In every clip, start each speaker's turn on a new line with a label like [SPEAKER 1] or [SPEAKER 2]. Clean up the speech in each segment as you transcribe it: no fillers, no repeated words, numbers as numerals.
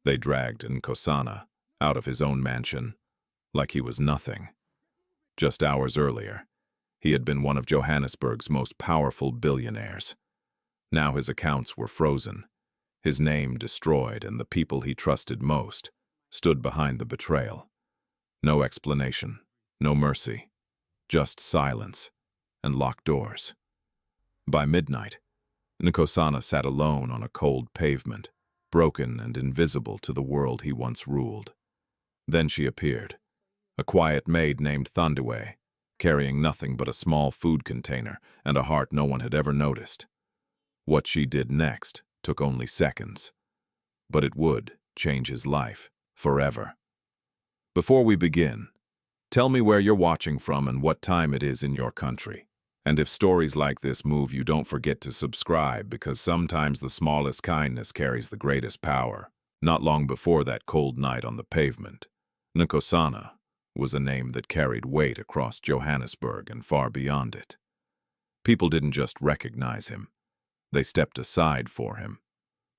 [SPEAKER 1] They dragged Nkosana out of his own mansion like he was nothing. Just hours earlier, he had been one of Johannesburg's most powerful billionaires. Now his accounts were frozen, his name destroyed, and the people he trusted most stood behind the betrayal. No explanation, no mercy, just silence and locked doors. By midnight, Nkosana sat alone on a cold pavement, broken and invisible to the world he once ruled. Then she appeared, a quiet maid named Thandiwe, carrying nothing but a small food container and a heart no one had ever noticed. What she did next took only seconds, but it would change his life forever. Before we begin, tell me where you're watching from and what time it is in your country. And if stories like this move you, don't forget to subscribe, because sometimes the smallest kindness carries the greatest power. Not long before that cold night on the pavement, Nkosana was a name that carried weight across Johannesburg and far beyond it. People didn't just recognize him, they stepped aside for him.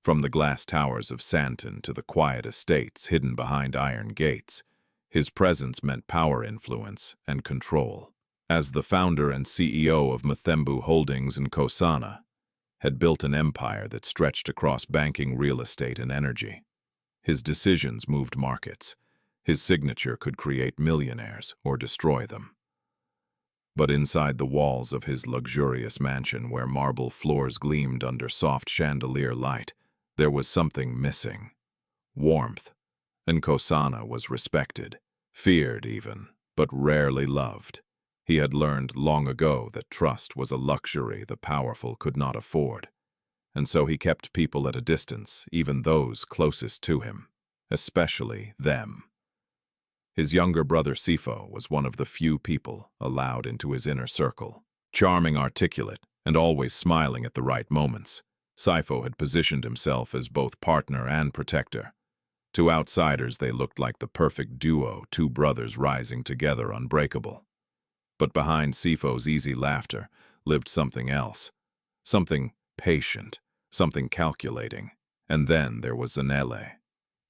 [SPEAKER 1] From the glass towers of Sandton to the quiet estates hidden behind iron gates, his presence meant power, influence, and control. As the founder and CEO of Mathembu Holdings, Nkosana had built an empire that stretched across banking, real estate, and energy. His decisions moved markets. His signature could create millionaires or destroy them. But inside the walls of his luxurious mansion, where marble floors gleamed under soft chandelier light, there was something missing. Warmth. Nkosana was respected, feared even, but rarely loved. He had learned long ago that trust was a luxury the powerful could not afford, and so he kept people at a distance, even those closest to him, especially them. His younger brother Sifo was one of the few people allowed into his inner circle. Charming, articulate, and always smiling at the right moments, Sifo had positioned himself as both partner and protector. To outsiders they looked like the perfect duo, two brothers rising together, unbreakable. But behind Sifo's easy laughter lived something else, something patient, something calculating. And then there was Zanele.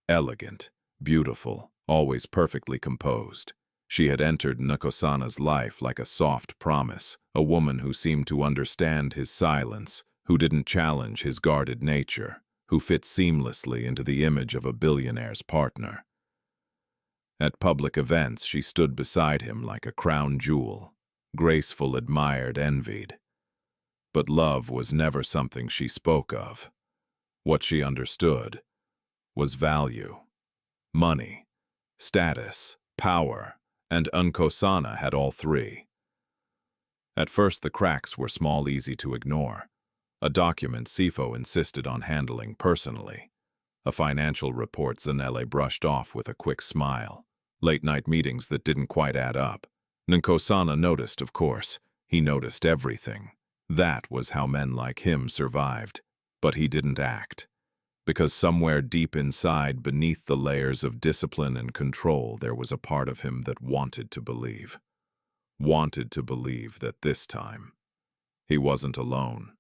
[SPEAKER 1] Elegant, beautiful, always perfectly composed. She had entered Nkosana's life like a soft promise, a woman who seemed to understand his silence, who didn't challenge his guarded nature, who fit seamlessly into the image of a billionaire's partner. At public events, she stood beside him like a crown jewel, graceful, admired, envied. But love was never something she spoke of. What she understood was value, money, status, power, and Nkosana had all three. At first the cracks were small, easy to ignore. A document Sifo insisted on handling personally. A financial report Zanele brushed off with a quick smile. Late-night meetings that didn't quite add up. Nkosana noticed, of course. He noticed everything. That was how men like him survived. But he didn't act. Because somewhere deep inside, beneath the layers of discipline and control, there was a part of him that wanted to believe. Wanted to believe that this time, he wasn't alone.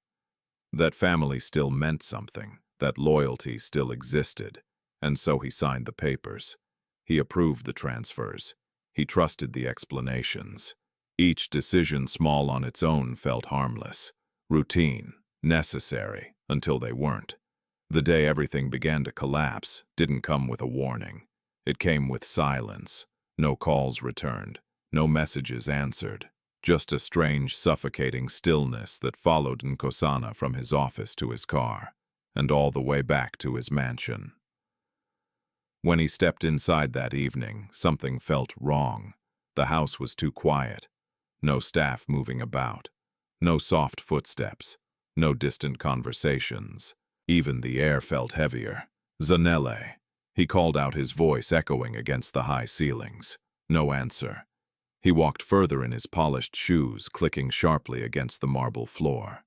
[SPEAKER 1] That family still meant something. That loyalty still existed. And so he signed the papers. He approved the transfers. He trusted the explanations. Each decision, small on its own, felt harmless, routine, necessary, until they weren't. The day everything began to collapse didn't come with a warning. It came with silence. No calls returned, no messages answered, just a strange, suffocating stillness that followed Nkosana from his office to his car, and all the way back to his mansion. When he stepped inside that evening, something felt wrong. The house was too quiet. No staff moving about. No soft footsteps. No distant conversations. Even the air felt heavier. Zanele. He called out, his voice echoing against the high ceilings. No answer. He walked further in his polished shoes, clicking sharply against the marble floor.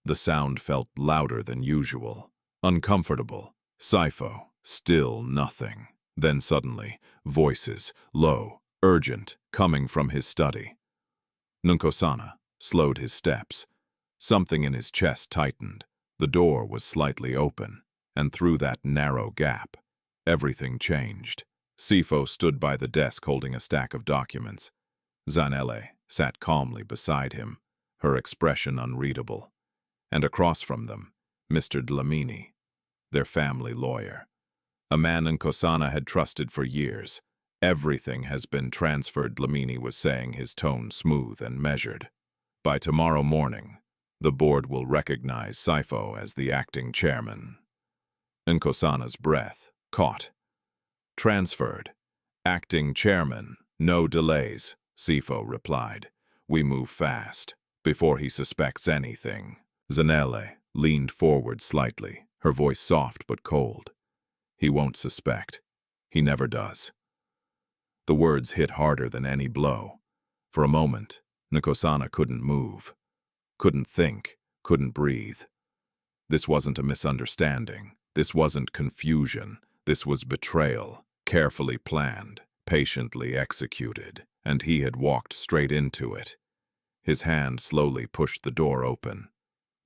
[SPEAKER 1] The sound felt louder than usual. Uncomfortable. Sifo. Still nothing. Then suddenly, voices, low, urgent, coming from his study. Nkosana slowed his steps. Something in his chest tightened. The door was slightly open, and through that narrow gap, everything changed. Sifo stood by the desk holding a stack of documents. Zanele sat calmly beside him, her expression unreadable. And across from them, Mr. Dlamini, their family lawyer. A man Nkosana had trusted for years. Everything has been transferred, Dlamini was saying, his tone smooth and measured. By tomorrow morning, the board will recognize Sifo as the acting chairman. Nkosana's breath caught. Transferred. Acting chairman. No delays, Sifo replied. We move fast, before he suspects anything. Zanele leaned forward slightly, her voice soft but cold. He won't suspect. He never does. The words hit harder than any blow. For a moment, Nkosana couldn't move, couldn't think, couldn't breathe. This wasn't a misunderstanding. This wasn't confusion. This was betrayal, carefully planned, patiently executed, and he had walked straight into it. His hand slowly pushed the door open.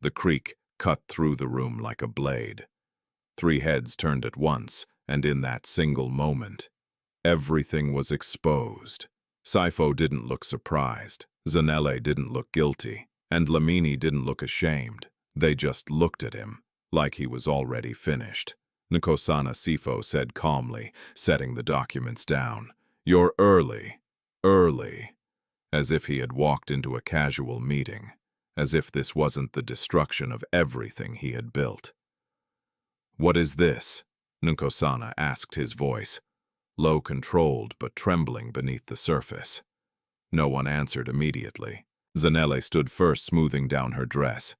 [SPEAKER 1] The creak cut through the room like a blade. 3 heads turned at once, and in that single moment, everything was exposed. Sifo didn't look surprised, Zanele didn't look guilty, and Dlamini didn't look ashamed. They just looked at him, like he was already finished. Nkosana, Sifo said calmly, setting the documents down. You're early, as if he had walked into a casual meeting, as if this wasn't the destruction of everything he had built. What is this? Nkosana asked, his voice, low, controlled, but trembling beneath the surface. No one answered immediately. Zanele stood first, smoothing down her dress.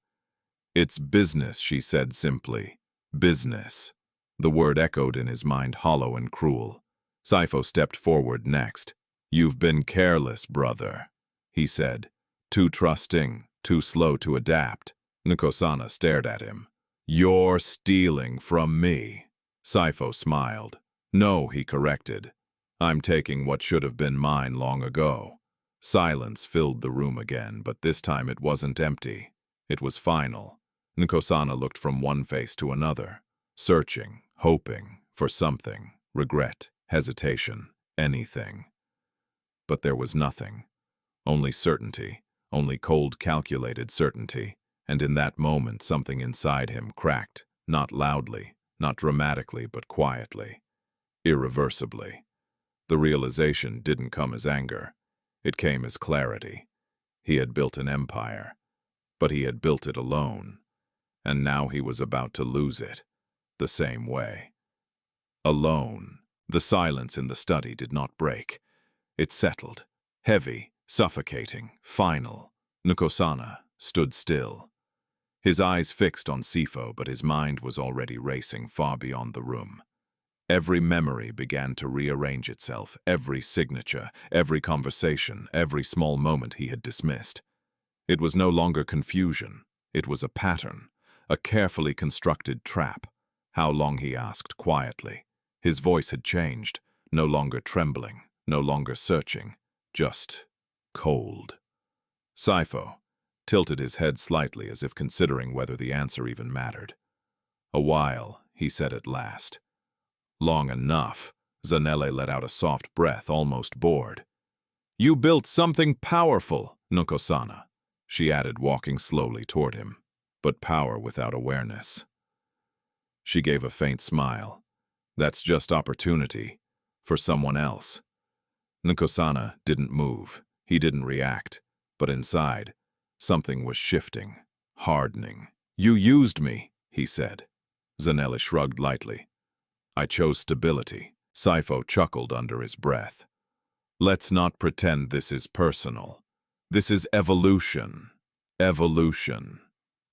[SPEAKER 1] It's business, she said simply. Business. The word echoed in his mind, hollow and cruel. Sifo stepped forward next. You've been careless, brother, he said. Too trusting, too slow to adapt. Nkosana stared at him. You're stealing from me. Sifo smiled. No, he corrected. I'm taking what should have been mine long ago. Silence filled the room again, but this time it wasn't empty. It was final. Nkosana looked from one face to another, searching, hoping for something, regret, hesitation, anything. But there was nothing. Only certainty, only cold, calculated certainty, and in that moment something inside him cracked, not loudly, not dramatically, but quietly, irreversibly. The realization didn't come as anger. It came as clarity. He had built an empire, but he had built it alone, and now he was about to lose it, the same way. Alone. The silence in the study did not break. It settled, heavy, suffocating, final. Nkosana stood still. His eyes fixed on Sifo, but his mind was already racing far beyond the room. Every memory began to rearrange itself, every signature, every conversation, every small moment he had dismissed. It was no longer confusion. It was a pattern, a carefully constructed trap. How long, he asked quietly. His voice had changed, no longer trembling, no longer searching, just cold. Sifo tilted his head slightly as if considering whether the answer even mattered. A while, he said at last. Long enough. Zanele let out a soft breath, almost bored. You built something powerful, Nkosana, she added, walking slowly toward him, but power without awareness. She gave a faint smile. That's just opportunity, for someone else. Nkosana didn't move. He didn't react, but inside, something was shifting, hardening. You used me, he said. Zanele shrugged lightly. I chose stability. Sifo chuckled under his breath. Let's not pretend this is personal. This is evolution. Evolution.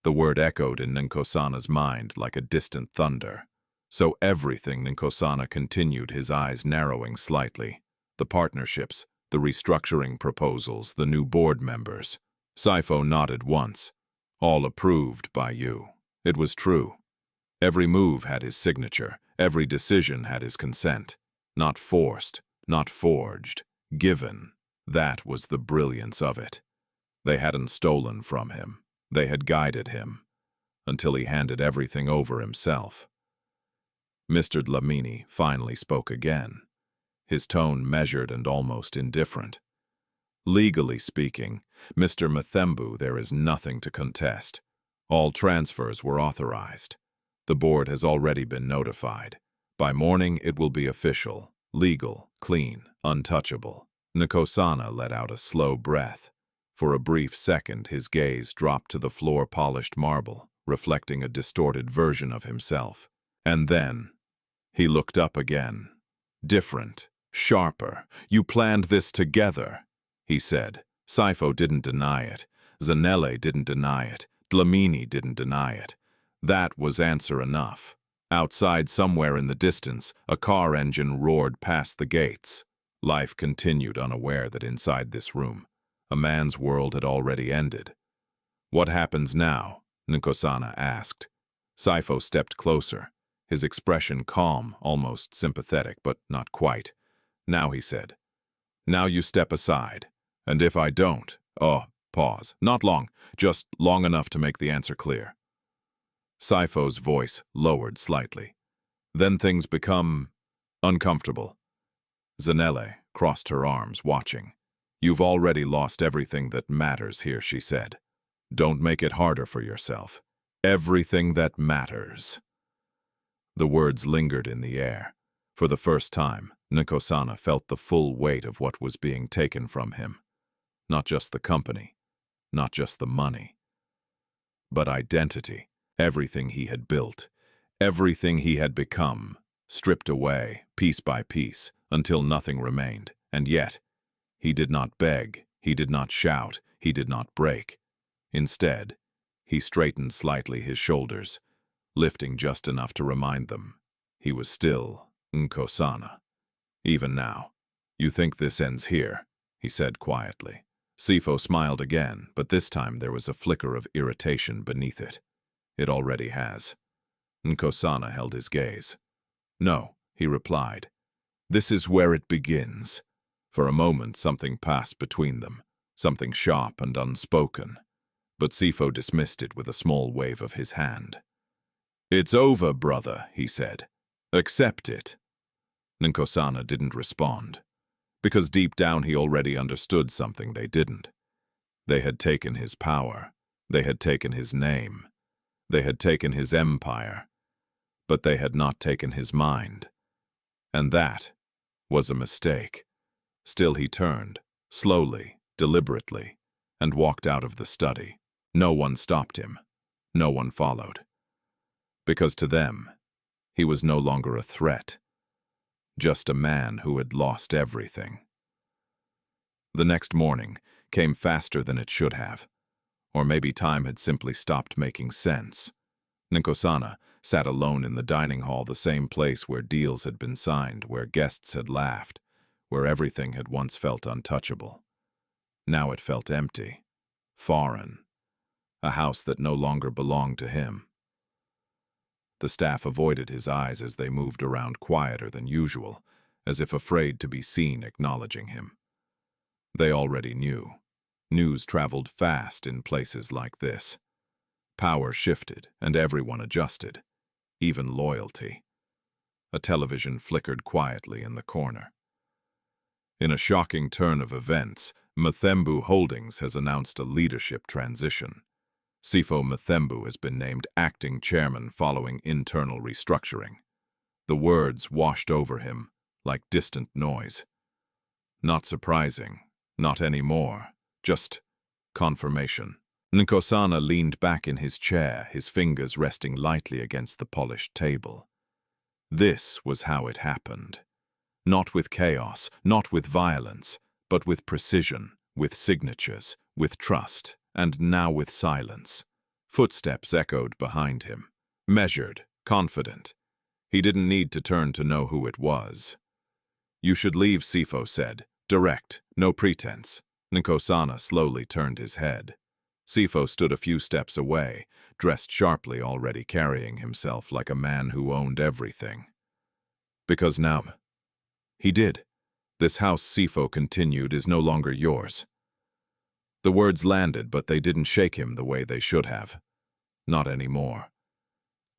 [SPEAKER 1] The word echoed in Nkosana's mind like a distant thunder. So everything, Nkosana continued, his eyes narrowing slightly. The partnerships, the restructuring proposals, the new board members. Sifo nodded once. All approved by you. It was true. Every move had his signature. Every decision had his consent. Not forced, not forged, given. That was the brilliance of it. They hadn't stolen from him. They had guided him, until he handed everything over himself. Mr. Dlamini finally spoke again, his tone measured and almost indifferent. Legally speaking, Mr. Mthembu, there is nothing to contest. All transfers were authorized. The board has already been notified. By morning, it will be official, legal, clean, untouchable. Nkosana let out a slow breath. For a brief second, his gaze dropped to the floor-polished marble, reflecting a distorted version of himself. And then, he looked up again. Different, sharper. "You planned this together," he said. Sifo didn't deny it. Zanele didn't deny it. Dlamini didn't deny it. That was answer enough. Outside, somewhere in the distance, a car engine roared past the gates. Life continued, unaware that inside this room, a man's world had already ended. "What happens now?" Nkosana asked. Sifo stepped closer, his expression calm, almost sympathetic, but not quite. "Now," he said, "now you step aside. And if I don't—" pause. "Not long, just long enough to make the answer clear." Sifo's voice lowered slightly. "Then things become uncomfortable." Zanele crossed her arms, watching. "You've already lost everything that matters here," she said. "Don't make it harder for yourself. Everything that matters." The words lingered in the air. For the first time, Nkosana felt the full weight of what was being taken from him. Not just the company, not just the money, but identity. Everything he had built, everything he had become, stripped away, piece by piece, until nothing remained. And yet, he did not beg, he did not shout, he did not break. Instead, he straightened slightly his shoulders, lifting just enough to remind them he was still Nkosana. "Even now, you think this ends here," he said quietly. Sifo smiled again, but this time there was a flicker of irritation beneath it. "It already has." Nkosana held his gaze. "No," he replied. "This is where it begins." For a moment something passed between them, something sharp and unspoken. But Sifo dismissed it with a small wave of his hand. "It's over, brother," he said. "Accept it." Nkosana didn't respond, because deep down he already understood something they didn't. They had taken his power, they had taken his name, they had taken his empire, but they had not taken his mind. And that was a mistake. Still he turned, slowly, deliberately, and walked out of the study. No one stopped him. No one followed. Because to them, he was no longer a threat, just a man who had lost everything. The next morning came faster than it should have. Or maybe time had simply stopped making sense. Nkosana sat alone in the dining hall, the same place where deals had been signed, where guests had laughed, where everything had once felt untouchable. Now it felt empty, foreign, a house that no longer belonged to him. The staff avoided his eyes as they moved around quieter than usual, as if afraid to be seen acknowledging him. They already knew. News traveled fast in places like this. Power shifted, and everyone adjusted, even loyalty. A television flickered quietly in the corner. In a shocking turn of events, Mthembu Holdings has announced a leadership transition. Sifo Mthembu has been named acting chairman following internal restructuring. The words washed over him like distant noise. Not surprising, not anymore, just confirmation. Nkosana leaned back in his chair, his fingers resting lightly against the polished table. This was how it happened. Not with chaos, not with violence, but with precision, with signatures, with trust, and now with silence. Footsteps echoed behind him, measured, confident. He didn't need to turn to know who it was. "You should leave," Sifo said. "Direct, no pretense." Nkosana slowly turned his head. Sifo stood a few steps away, dressed sharply, already carrying himself like a man who owned everything. "Because now—" "He did. This house," Sifo continued, "is no longer yours." The words landed, but they didn't shake him the way they should have. Not anymore.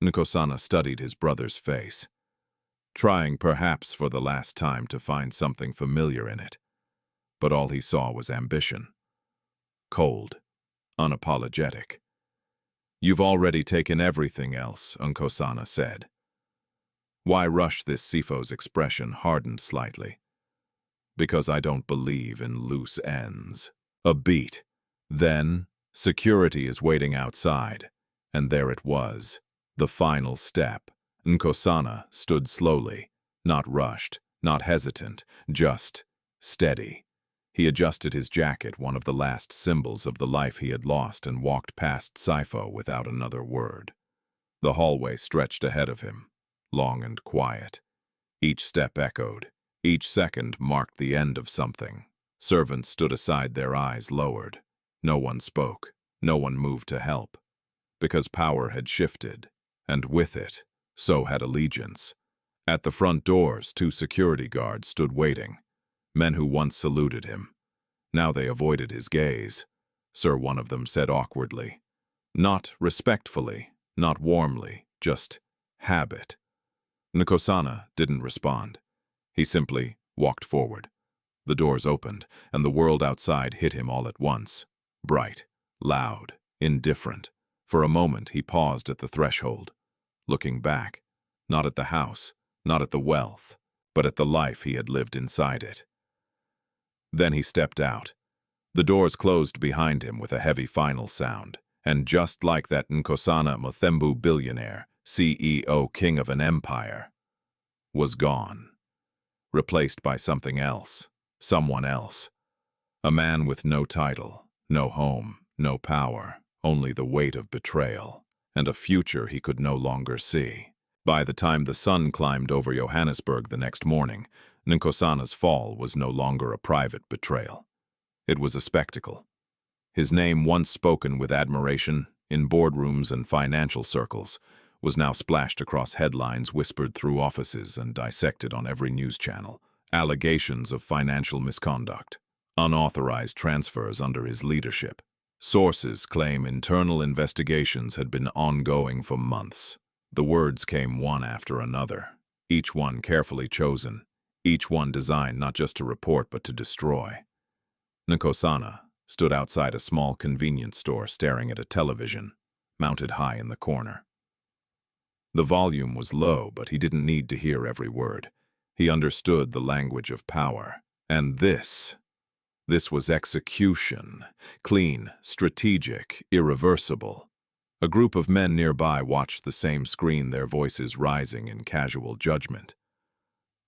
[SPEAKER 1] Nkosana studied his brother's face. trying perhaps for the last time to find something familiar in it. But all he saw was ambition. Cold, unapologetic. "You've already taken everything else," Nkosana said. Why rush this? Sifo's expression hardened slightly. "Because I don't believe in loose ends." A beat. Then, security is waiting outside. And there it was, the final step. Nkosana stood slowly, not rushed, not hesitant, just steady. He adjusted his jacket, one of the last symbols of the life he had lost, and walked past Sifo without another word. The hallway stretched ahead of him, long and quiet. Each step echoed. Each second marked the end of something. Servants stood aside, their eyes lowered. No one spoke. No one moved to help. Because power had shifted, and with it, so had allegiance. At the front doors, 2 security guards stood waiting. Men who once saluted him. Now they avoided his gaze. "Sir," one of them said awkwardly. Not respectfully, not warmly, just habit. Nkosana didn't respond. He simply walked forward. The doors opened, and the world outside hit him all at once. Bright, loud, indifferent. For a moment he paused at the threshold, looking back, not at the house, not at the wealth, but at the life he had lived inside it. Then he stepped out. The doors closed behind him with a heavy final sound, and just like that, Nkosana Muthembu, billionaire, CEO, king of an empire, was gone, replaced by something else, someone else. A man with no title, no home, no power, only the weight of betrayal, and a future he could no longer see. By the time the sun climbed over Johannesburg the next morning, Nkosana's fall was no longer a private betrayal. It was a spectacle. His name, once spoken with admiration in boardrooms and financial circles, was now splashed across headlines, whispered through offices, and dissected on every news channel. Allegations of financial misconduct, unauthorized transfers under his leadership. Sources claim internal investigations had been ongoing for months. The words came one after another, each one carefully chosen, each one designed not just to report but to destroy. Nkosana stood outside a small convenience store staring at a television, mounted high in the corner. The volume was low, but he didn't need to hear every word. He understood the language of power. And this was execution. Clean, strategic, irreversible. A group of men nearby watched the same screen, their voices rising in casual judgment.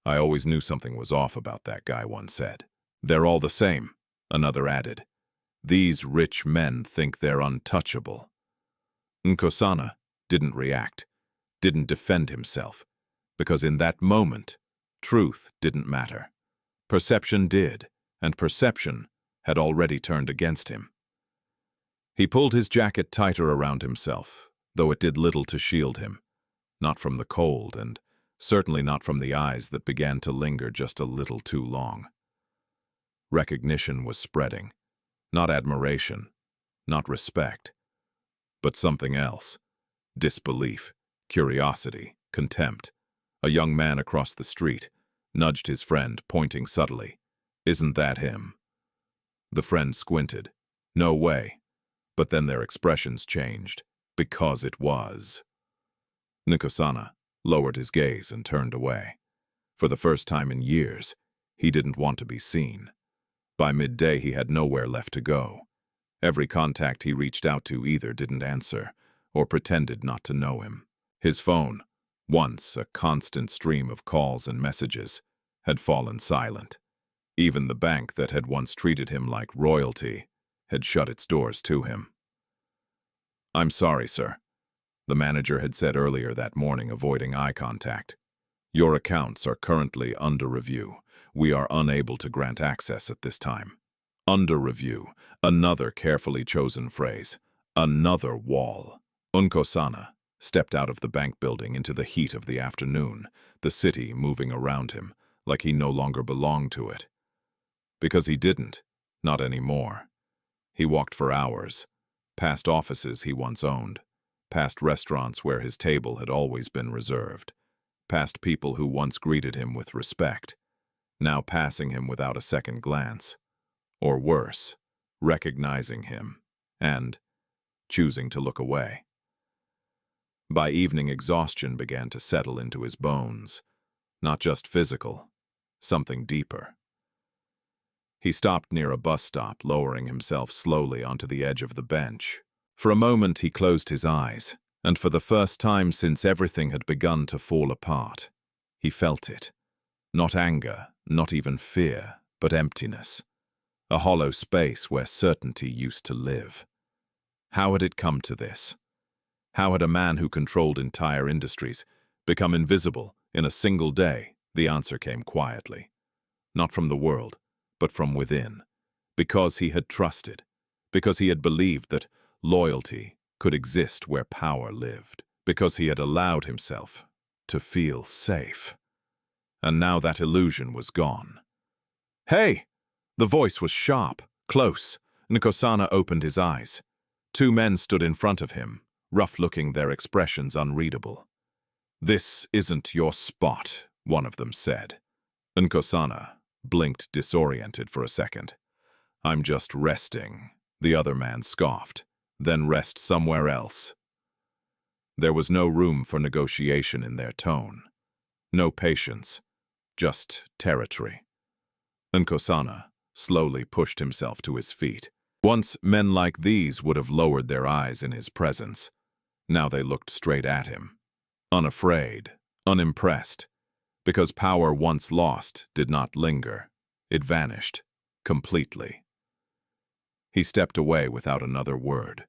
[SPEAKER 1] "I always knew something was off about that guy," one said. "They're all the same," another added. "These rich men think they're untouchable." Nkosana didn't react, didn't defend himself, because in that moment, truth didn't matter. Perception did, and perception had already turned against him. He pulled his jacket tighter around himself, though it did little to shield him, not from the cold, and certainly not from the eyes that began to linger just a little too long. Recognition was spreading, not admiration, not respect, but something else. Disbelief, curiosity, contempt. A young man across the street nudged his friend, pointing subtly. "Isn't that him?" The friend squinted. "No way." But then their expressions changed, because it was. Nkosana lowered his gaze and turned away. For the first time in years, he didn't want to be seen. By midday, he had nowhere left to go. Every contact he reached out to either didn't answer or pretended not to know him. His phone, once a constant stream of calls and messages, had fallen silent. Even the bank that had once treated him like royalty had shut its doors to him. "I'm sorry, sir," the manager had said earlier that morning, avoiding eye contact. "Your accounts are currently under review. We are unable to grant access at this time." Under review, another carefully chosen phrase, another wall. Nkosana stepped out of the bank building into the heat of the afternoon, the city moving around him, like he no longer belonged to it. Because he didn't, not anymore. He walked for hours, past offices he once owned, past restaurants where his table had always been reserved, past people who once greeted him with respect, now passing him without a second glance, or worse, recognizing him and choosing to look away. By evening, exhaustion began to settle into his bones, not just physical, something deeper. He stopped near a bus stop, lowering himself slowly onto the edge of the bench. For a moment he closed his eyes, and for the first time since everything had begun to fall apart, he felt it. Not anger, not even fear, but emptiness. A hollow space where certainty used to live. How had it come to this? How had a man who controlled entire industries become invisible in a single day? The answer came quietly. Not from the world, but from within. Because he had trusted. Because he had believed that loyalty could exist where power lived. Because he had allowed himself to feel safe. And now that illusion was gone. "Hey!" The voice was sharp, close. Nkosana opened his eyes. Two men stood in front of him, rough-looking, their expressions unreadable. "This isn't your spot," one of them said. Nkosana blinked, disoriented for a second. "I'm just resting," the other man scoffed. "Then rest somewhere else." There was no room for negotiation in their tone. No patience, just territory. Nkosana slowly pushed himself to his feet. Once, men like these would have lowered their eyes in his presence. Now they looked straight at him, unafraid, unimpressed, because power once lost did not linger. It vanished, completely. He stepped away without another word,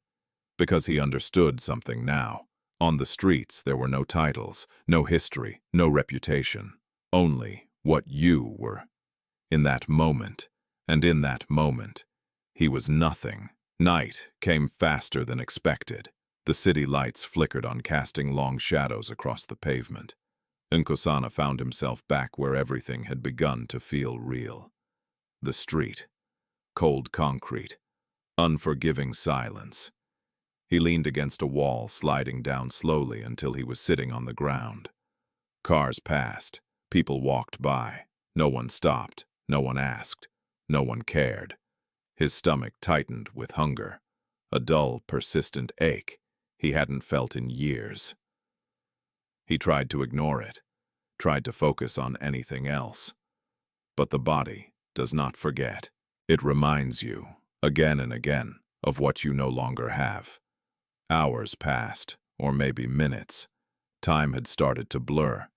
[SPEAKER 1] because he understood something now. On the streets there were no titles, no history, no reputation, only what you were. In that moment, and in that moment, he was nothing. Night came faster than expected. The city lights flickered on, casting long shadows across the pavement. Nkosana found himself back where everything had begun to feel real. The street. Cold concrete. Unforgiving silence. He leaned against a wall, sliding down slowly until he was sitting on the ground. Cars passed. People walked by. No one stopped. No one asked. No one cared. His stomach tightened with hunger. A dull, persistent ache he hadn't felt in years. He tried to ignore it, tried to focus on anything else. But the body does not forget. It reminds you, again and again, of what you no longer have. Hours passed, or maybe minutes. Time had started to blur.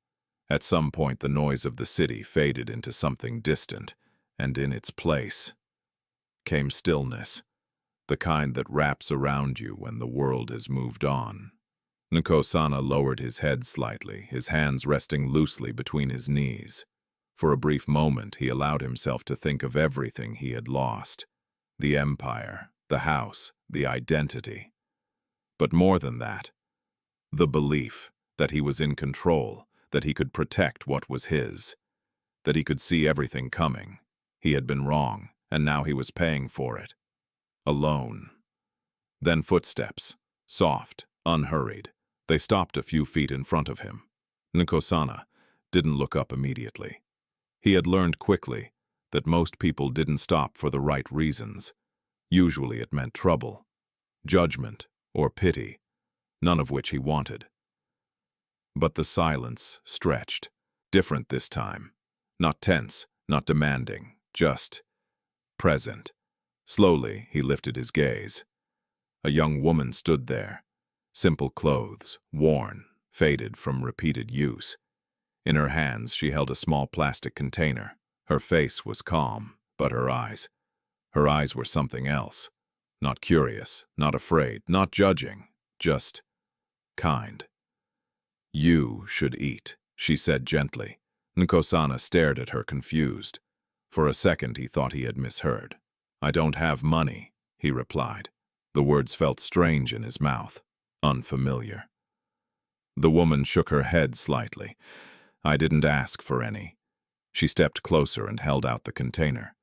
[SPEAKER 1] At some point, the noise of the city faded into something distant, and in its place came stillness, the kind that wraps around you when the world has moved on. Nkosana lowered his head slightly, his hands resting loosely between his knees. For a brief moment, he allowed himself to think of everything he had lost. The empire, the house, the identity. But more than that, the belief that he was in control, that he could protect what was his, that he could see everything coming. He had been wrong, and now he was paying for it. Alone. Then footsteps, soft, unhurried. They stopped a few feet in front of him. Nkosana didn't look up immediately. He had learned quickly that most people didn't stop for the right reasons. Usually it meant trouble, judgment, or pity, none of which he wanted. But the silence stretched, different this time. Not tense, not demanding, just present. Slowly, he lifted his gaze. A young woman stood there, simple clothes, worn, faded from repeated use. In her hands, she held a small plastic container. Her face was calm, but her eyes were something else. Not curious, not afraid, not judging, just kind. "You should eat," she said gently. Nkosana stared at her, confused. For a second he thought he had misheard. "I don't have money," he replied. The words felt strange in his mouth, unfamiliar. The woman shook her head slightly. "I didn't ask for any." She stepped closer and held out the container.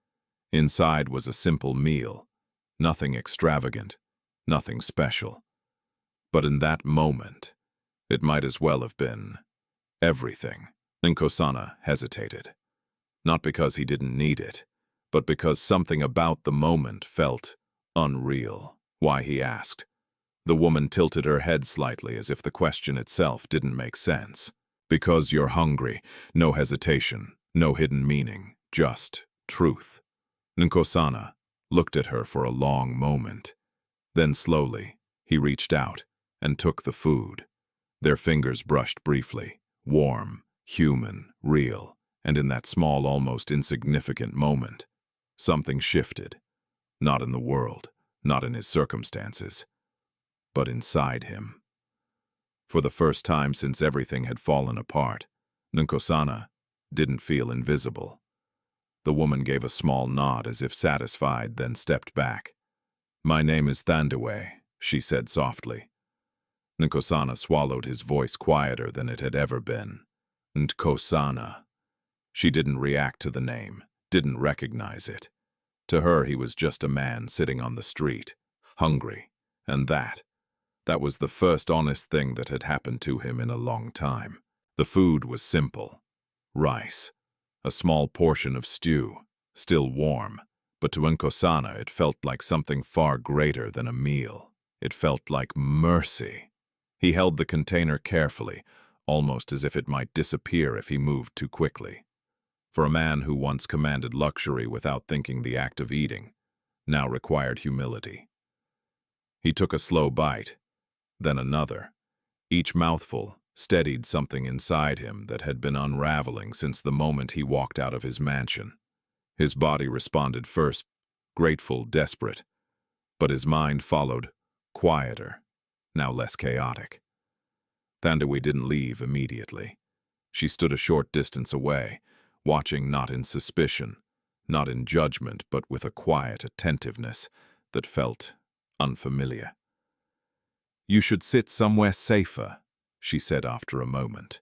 [SPEAKER 1] Inside was a simple meal, nothing extravagant, nothing special. But in that moment, it might as well have been Everything. Nkosana hesitated. Not because he didn't need it, but because something about the moment felt unreal. Why, he asked. The woman tilted her head slightly as if the question itself didn't make sense. Because you're hungry. No hesitation, no hidden meaning, just truth. Nkosana looked at her for a long moment. Then slowly, he reached out and took the food. Their fingers brushed briefly, warm, human, real, and in that small, almost insignificant moment, something shifted. Not in the world, not in his circumstances, but inside him. For the first time since everything had fallen apart, Nkosana didn't feel invisible. The woman gave a small nod as if satisfied, then stepped back. "My name is Thandiwe," she said softly. Nkosana swallowed, his voice quieter than it had ever been. Nkosana. She didn't react to the name, didn't recognize it. To her, he was just a man sitting on the street, hungry, and that was the first honest thing that had happened to him in a long time. The food was simple. Rice. A small portion of stew, still warm, but to Nkosana it felt like something far greater than a meal. It felt like mercy. He held the container carefully, almost as if it might disappear if he moved too quickly. For a man who once commanded luxury without thinking, the act of eating now required humility. He took a slow bite, then another. Each mouthful steadied something inside him that had been unraveling since the moment he walked out of his mansion. His body responded first, grateful, desperate, but his mind followed, quieter, now less chaotic. Thandiwe didn't leave immediately. She stood a short distance away, watching not in suspicion, not in judgment, but with a quiet attentiveness that felt unfamiliar. "You should sit somewhere safer," she said after a moment.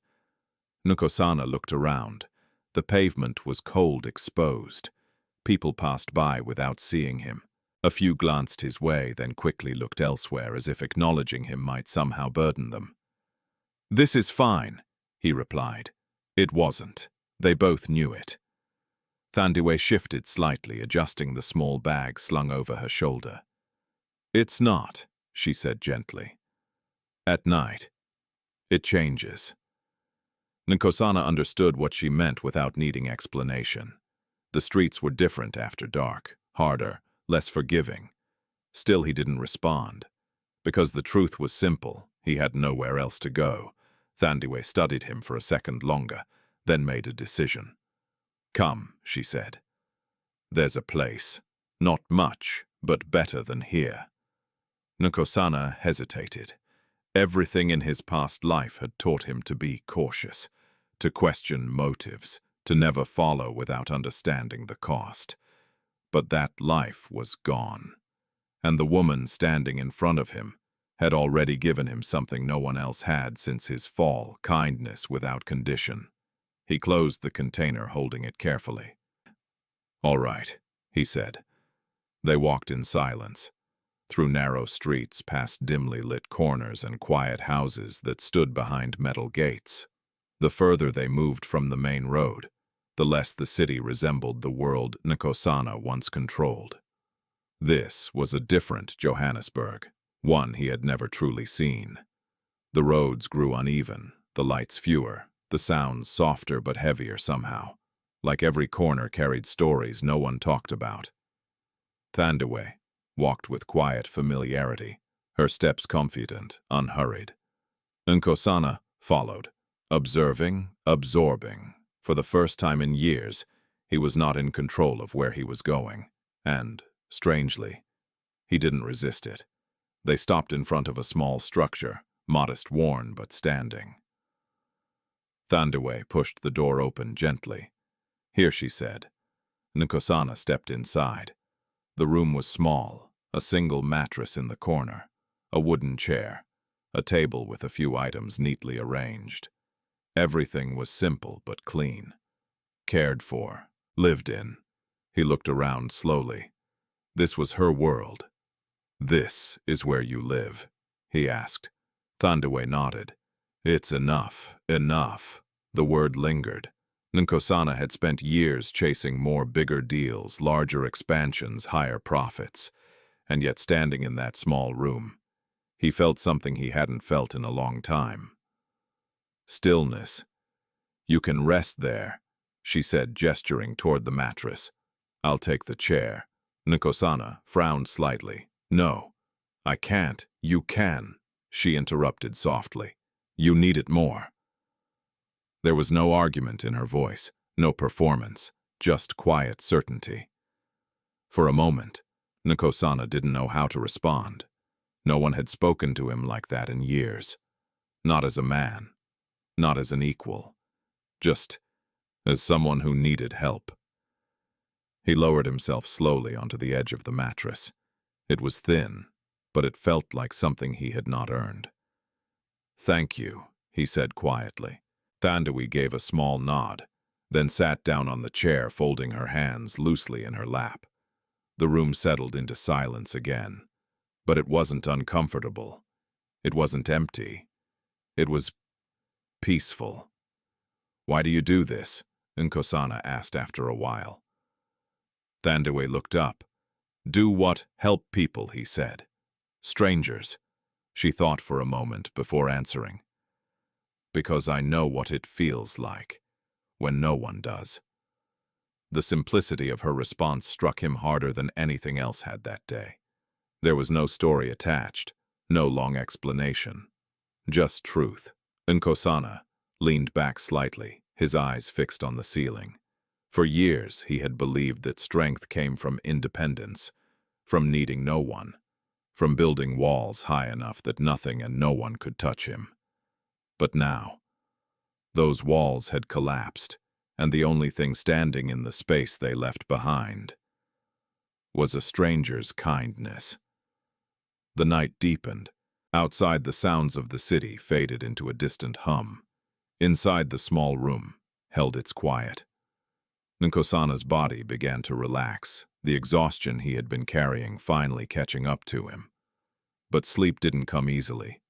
[SPEAKER 1] Nkosana looked around. The pavement was cold, exposed. People passed by without seeing him. A few glanced his way, then quickly looked elsewhere as if acknowledging him might somehow burden them. "This is fine," he replied. It wasn't. They both knew it. Thandiwe shifted slightly, adjusting the small bag slung over her shoulder. "It's not," she said gently. "At night, it changes." Nkosana understood what she meant without needing explanation. The streets were different after dark, harder, less forgiving. Still, he didn't respond. Because the truth was simple, he had nowhere else to go. Thandiwe studied him for a second longer, then made a decision. "Come," she said. "There's a place. Not much, but better than here." Nkosana hesitated. Everything in his past life had taught him to be cautious, to question motives, to never follow without understanding the cost. But that life was gone, and the woman standing in front of him had already given him something no one else had since his fall: kindness without condition. He closed the container, holding it carefully. "All right," he said. They walked in silence, through narrow streets, past dimly lit corners and quiet houses that stood behind metal gates. The further they moved from the main road, the less the city resembled the world Nkosana once controlled. This was a different Johannesburg, one he had never truly seen. The roads grew uneven, the lights fewer, the sounds softer but heavier somehow, like every corner carried stories no one talked about. Thandiwe walked with quiet familiarity, her steps confident, unhurried. Nkosana followed, observing, absorbing. For the first time in years, he was not in control of where he was going, and, strangely, he didn't resist it. They stopped in front of a small structure, modest, worn but standing. Thandiwe pushed the door open gently. "Here," she said. Nkosana stepped inside. The room was small, a single mattress in the corner, a wooden chair, a table with a few items neatly arranged. Everything was simple but clean. Cared for, lived in. He looked around slowly. This was her world. "This is where you live?" he asked. Thandiwe nodded. "It's enough, enough." The word lingered. Nkosana had spent years chasing more bigger deals, larger expansions, higher profits, and yet standing in that small room, he felt something he hadn't felt in a long time. Stillness. "You can rest there," she said, gesturing toward the mattress. "I'll take the chair." Nkosana frowned slightly. "No, I can't." "You can," she interrupted softly. "You need it more." There was no argument in her voice, no performance, just quiet certainty. For a moment, Nkosana didn't know how to respond. No one had spoken to him like that in years. Not as a man, not as an equal, just as someone who needed help. He lowered himself slowly onto the edge of the mattress. It was thin, but it felt like something he had not earned. "Thank you," he said quietly. Thandiwe gave a small nod, then sat down on the chair, folding her hands loosely in her lap. The room settled into silence again. But it wasn't uncomfortable. It wasn't empty. It was peaceful. "Why do you do this?" Nkosana asked after a while. Thandiwe looked up. "Do what? Help people," he said. "Strangers." She thought for a moment before answering. "Because I know what it feels like when no one does." The simplicity of her response struck him harder than anything else had that day. There was no story attached, no long explanation. Just truth. Nkosana leaned back slightly, his eyes fixed on the ceiling. For years he had believed that strength came from independence, from needing no one, from building walls high enough that nothing and no one could touch him. But now, those walls had collapsed, and the only thing standing in the space they left behind was a stranger's kindness. The night deepened. Outside, the sounds of the city faded into a distant hum. Inside, the small room held its quiet. Nkosana's body began to relax, the exhaustion he had been carrying finally catching up to him. But sleep didn't come easily.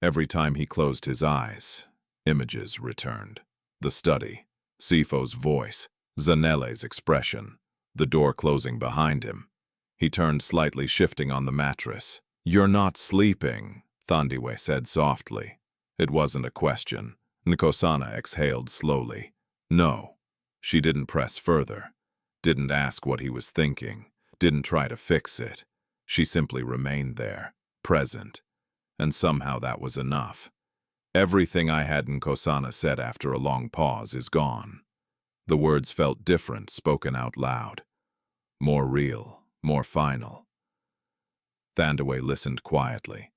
[SPEAKER 1] Every time he closed his eyes, images returned. The study, Sifo's voice, Zanele's expression, the door closing behind him. He turned slightly, shifting on the mattress. "You're not sleeping," Thandiwe said softly. It wasn't a question. Nkosana exhaled slowly. "No." She didn't press further, didn't ask what he was thinking, didn't try to fix it. She simply remained there, present. And somehow that was enough. "Everything I had," Nkosana said after a long pause, "is gone." The words felt different, spoken out loud. More real, more final. Thandiwe listened quietly.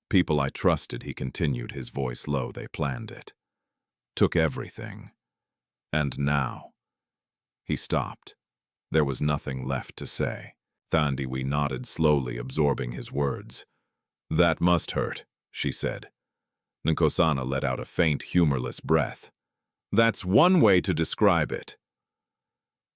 [SPEAKER 1] "People I trusted," he continued, his voice low, "they planned it. Took everything. And now." He stopped. There was nothing left to say. Thandiwe nodded slowly, absorbing his words. "That must hurt," she said. Nkosana let out a faint, humorless breath. "That's one way to describe it."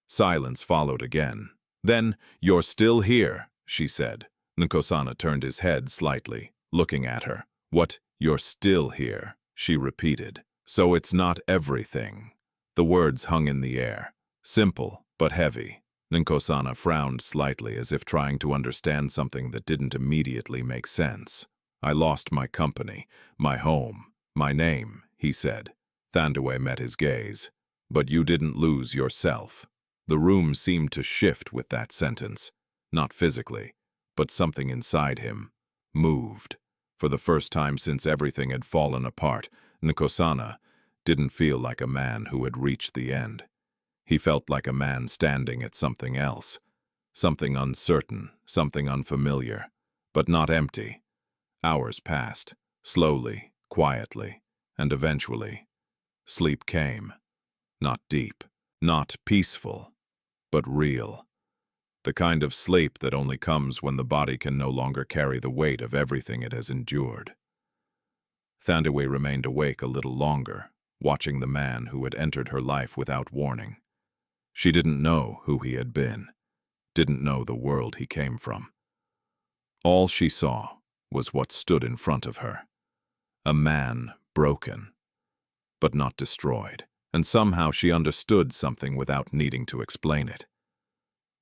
[SPEAKER 1] Silence followed again. Then, "You're still here," she said. Nkosana turned his head slightly, looking at her. "What? You're still here," she repeated. "So it's not everything." The words hung in the air, simple but heavy. Nkosana frowned slightly, as if trying to understand something that didn't immediately make sense. "I lost my company, my home, my name," he said. Thandiwe met his gaze. "But you didn't lose yourself." The room seemed to shift with that sentence, not physically, but something inside him moved. For the first time since everything had fallen apart, Nkosana didn't feel like a man who had reached the end. He felt like a man standing at something else, something uncertain, something unfamiliar, but not empty. Hours passed, slowly, quietly, and eventually, sleep came. Not deep, not peaceful, but real. The kind of sleep that only comes when the body can no longer carry the weight of everything it has endured. Thandiwe remained awake a little longer, watching the man who had entered her life without warning. She didn't know who he had been, didn't know the world he came from. All she saw was what stood in front of her. A man broken, but not destroyed, and somehow she understood something without needing to explain it.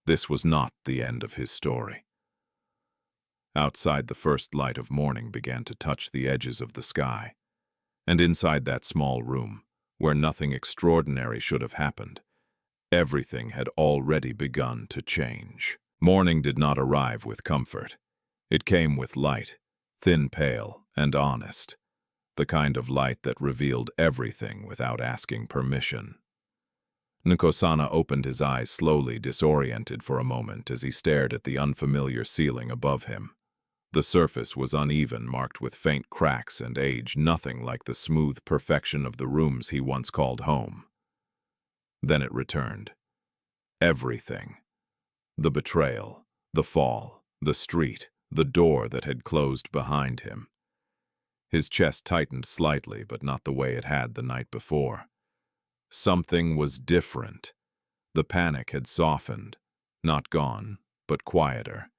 [SPEAKER 1] This was not the end of his story. Outside, the first light of morning began to touch the edges of the sky, and inside that small room, where nothing extraordinary should have happened, everything had already begun to change. Morning did not arrive with comfort. It came with light, thin, pale, and honest, the kind of light that revealed everything without asking permission. Nkosana opened his eyes slowly, disoriented for a moment as he stared at the unfamiliar ceiling above him. The surface was uneven, marked with faint cracks and age, nothing like the smooth perfection of the rooms he once called home. Then it returned. Everything. The betrayal, the fall, the street, the door that had closed behind him. His chest tightened slightly, but not the way it had the night before. Something was different. The panic had softened, not gone, but quieter.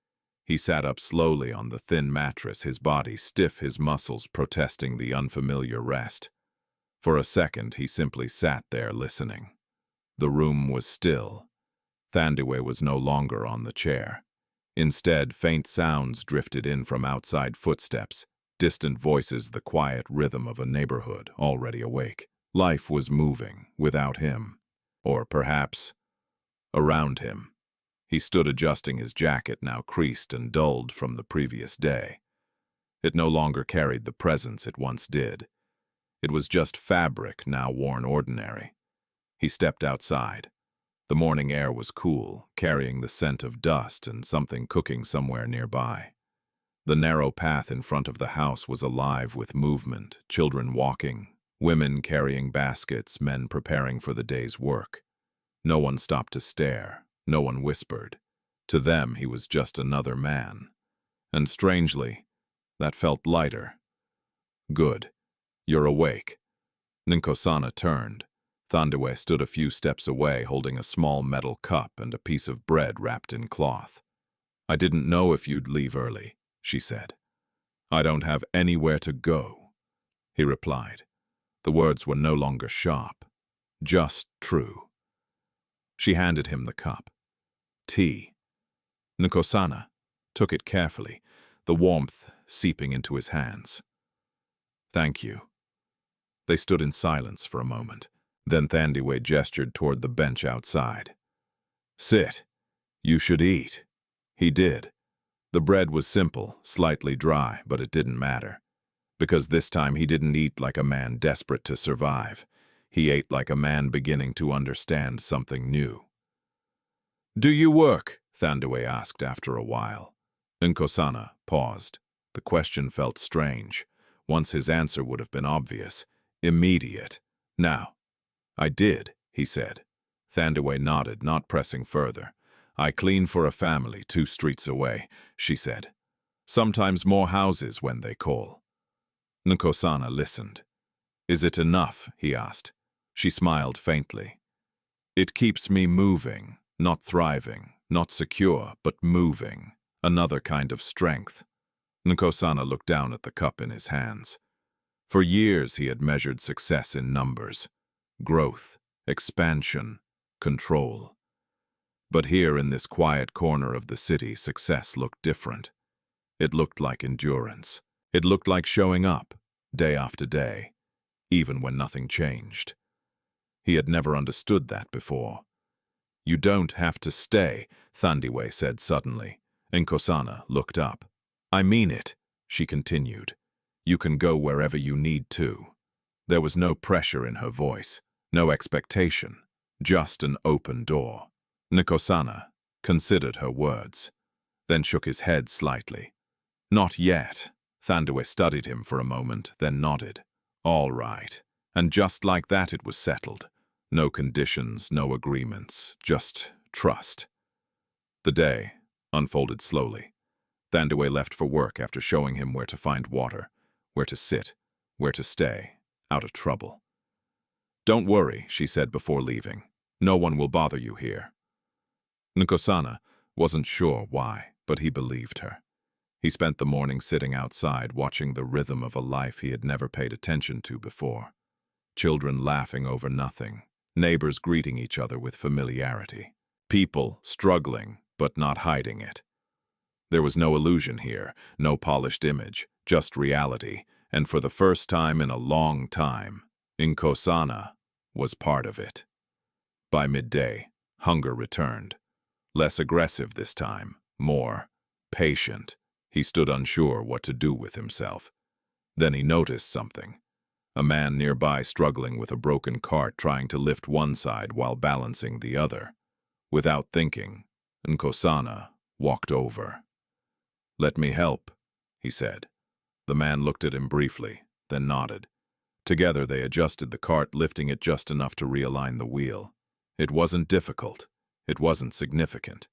[SPEAKER 1] He sat up slowly on the thin mattress, his body stiff, his muscles protesting the unfamiliar rest. For a second, he simply sat there listening. The room was still. Thandiwe was no longer on the chair. Instead, faint sounds drifted in from outside, footsteps, distant voices, the quiet rhythm of a neighborhood already awake. Life was moving without him, or perhaps around him. He stood adjusting his jacket, now creased and dulled from the previous day. It no longer carried the presence it once did. It was just fabric, now worn ordinary. He stepped outside. The morning air was cool, carrying the scent of dust and something cooking somewhere nearby. The narrow path in front of the house was alive with movement, children walking, women carrying baskets, men preparing for the day's work. No one stopped to stare, no one whispered. To them, he was just another man. And strangely, that felt lighter. Good. You're awake. Nkosana turned. Thandiwe stood a few steps away, holding a small metal cup and a piece of bread wrapped in cloth. I didn't know if you'd leave early, she said. I don't have anywhere to go, he replied. The words were no longer sharp, just true. She handed him the cup. Tea. Nkosana took it carefully, the warmth seeping into his hands. Thank you. They stood in silence for a moment. Then Thandiwe gestured toward the bench outside. Sit. You should eat. He did. The bread was simple, slightly dry, but it didn't matter. Because this time he didn't eat like a man desperate to survive. He ate like a man beginning to understand something new. Do you work? Thandiwe asked after a while. Nkosana paused. The question felt strange. Once his answer would have been obvious, immediate. Now, I did, he said. Thandiwe nodded, not pressing further. I clean for a family 2 streets away, she said. Sometimes more houses when they call. Nkosana listened. Is it enough? He asked. She smiled faintly. It keeps me moving, not thriving, not secure, but moving. Another kind of strength. Nkosana looked down at the cup in his hands. For years he had measured success in numbers. Growth, expansion, control. But here in this quiet corner of the city, success looked different. It looked like endurance. It looked like showing up, day after day, even when nothing changed. He had never understood that before. You don't have to stay, Thandiwe said suddenly. Nkosana looked up. I mean it, she continued. You can go wherever you need to. There was no pressure in her voice, no expectation, just an open door. Nkosana considered her words, then shook his head slightly. Not yet. Thandiwe studied him for a moment, then nodded. All right. And just like that it was settled. No conditions, no agreements, just trust. The day unfolded slowly. Thandiwe left for work after showing him where to find water, where to sit, where to stay, out of trouble. Don't worry, she said before leaving. No one will bother you here. Nkosana wasn't sure why, but he believed her. He spent the morning sitting outside, watching the rhythm of a life he had never paid attention to before. children laughing over nothing, neighbors greeting each other with familiarity, people struggling but not hiding it. There was no illusion here, no polished image, just reality, and for the first time in a long time, Nkosana was part of it. By midday, hunger returned. Less aggressive this time, more patient. He stood unsure what to do with himself. Then he noticed something. A man nearby struggling with a broken cart trying to lift one side while balancing the other. Without thinking, Nkosana walked over. "Let me help," he said. The man looked at him briefly, then nodded. Together they adjusted the cart, lifting it just enough to realign the wheel. It wasn't difficult. It wasn't significant.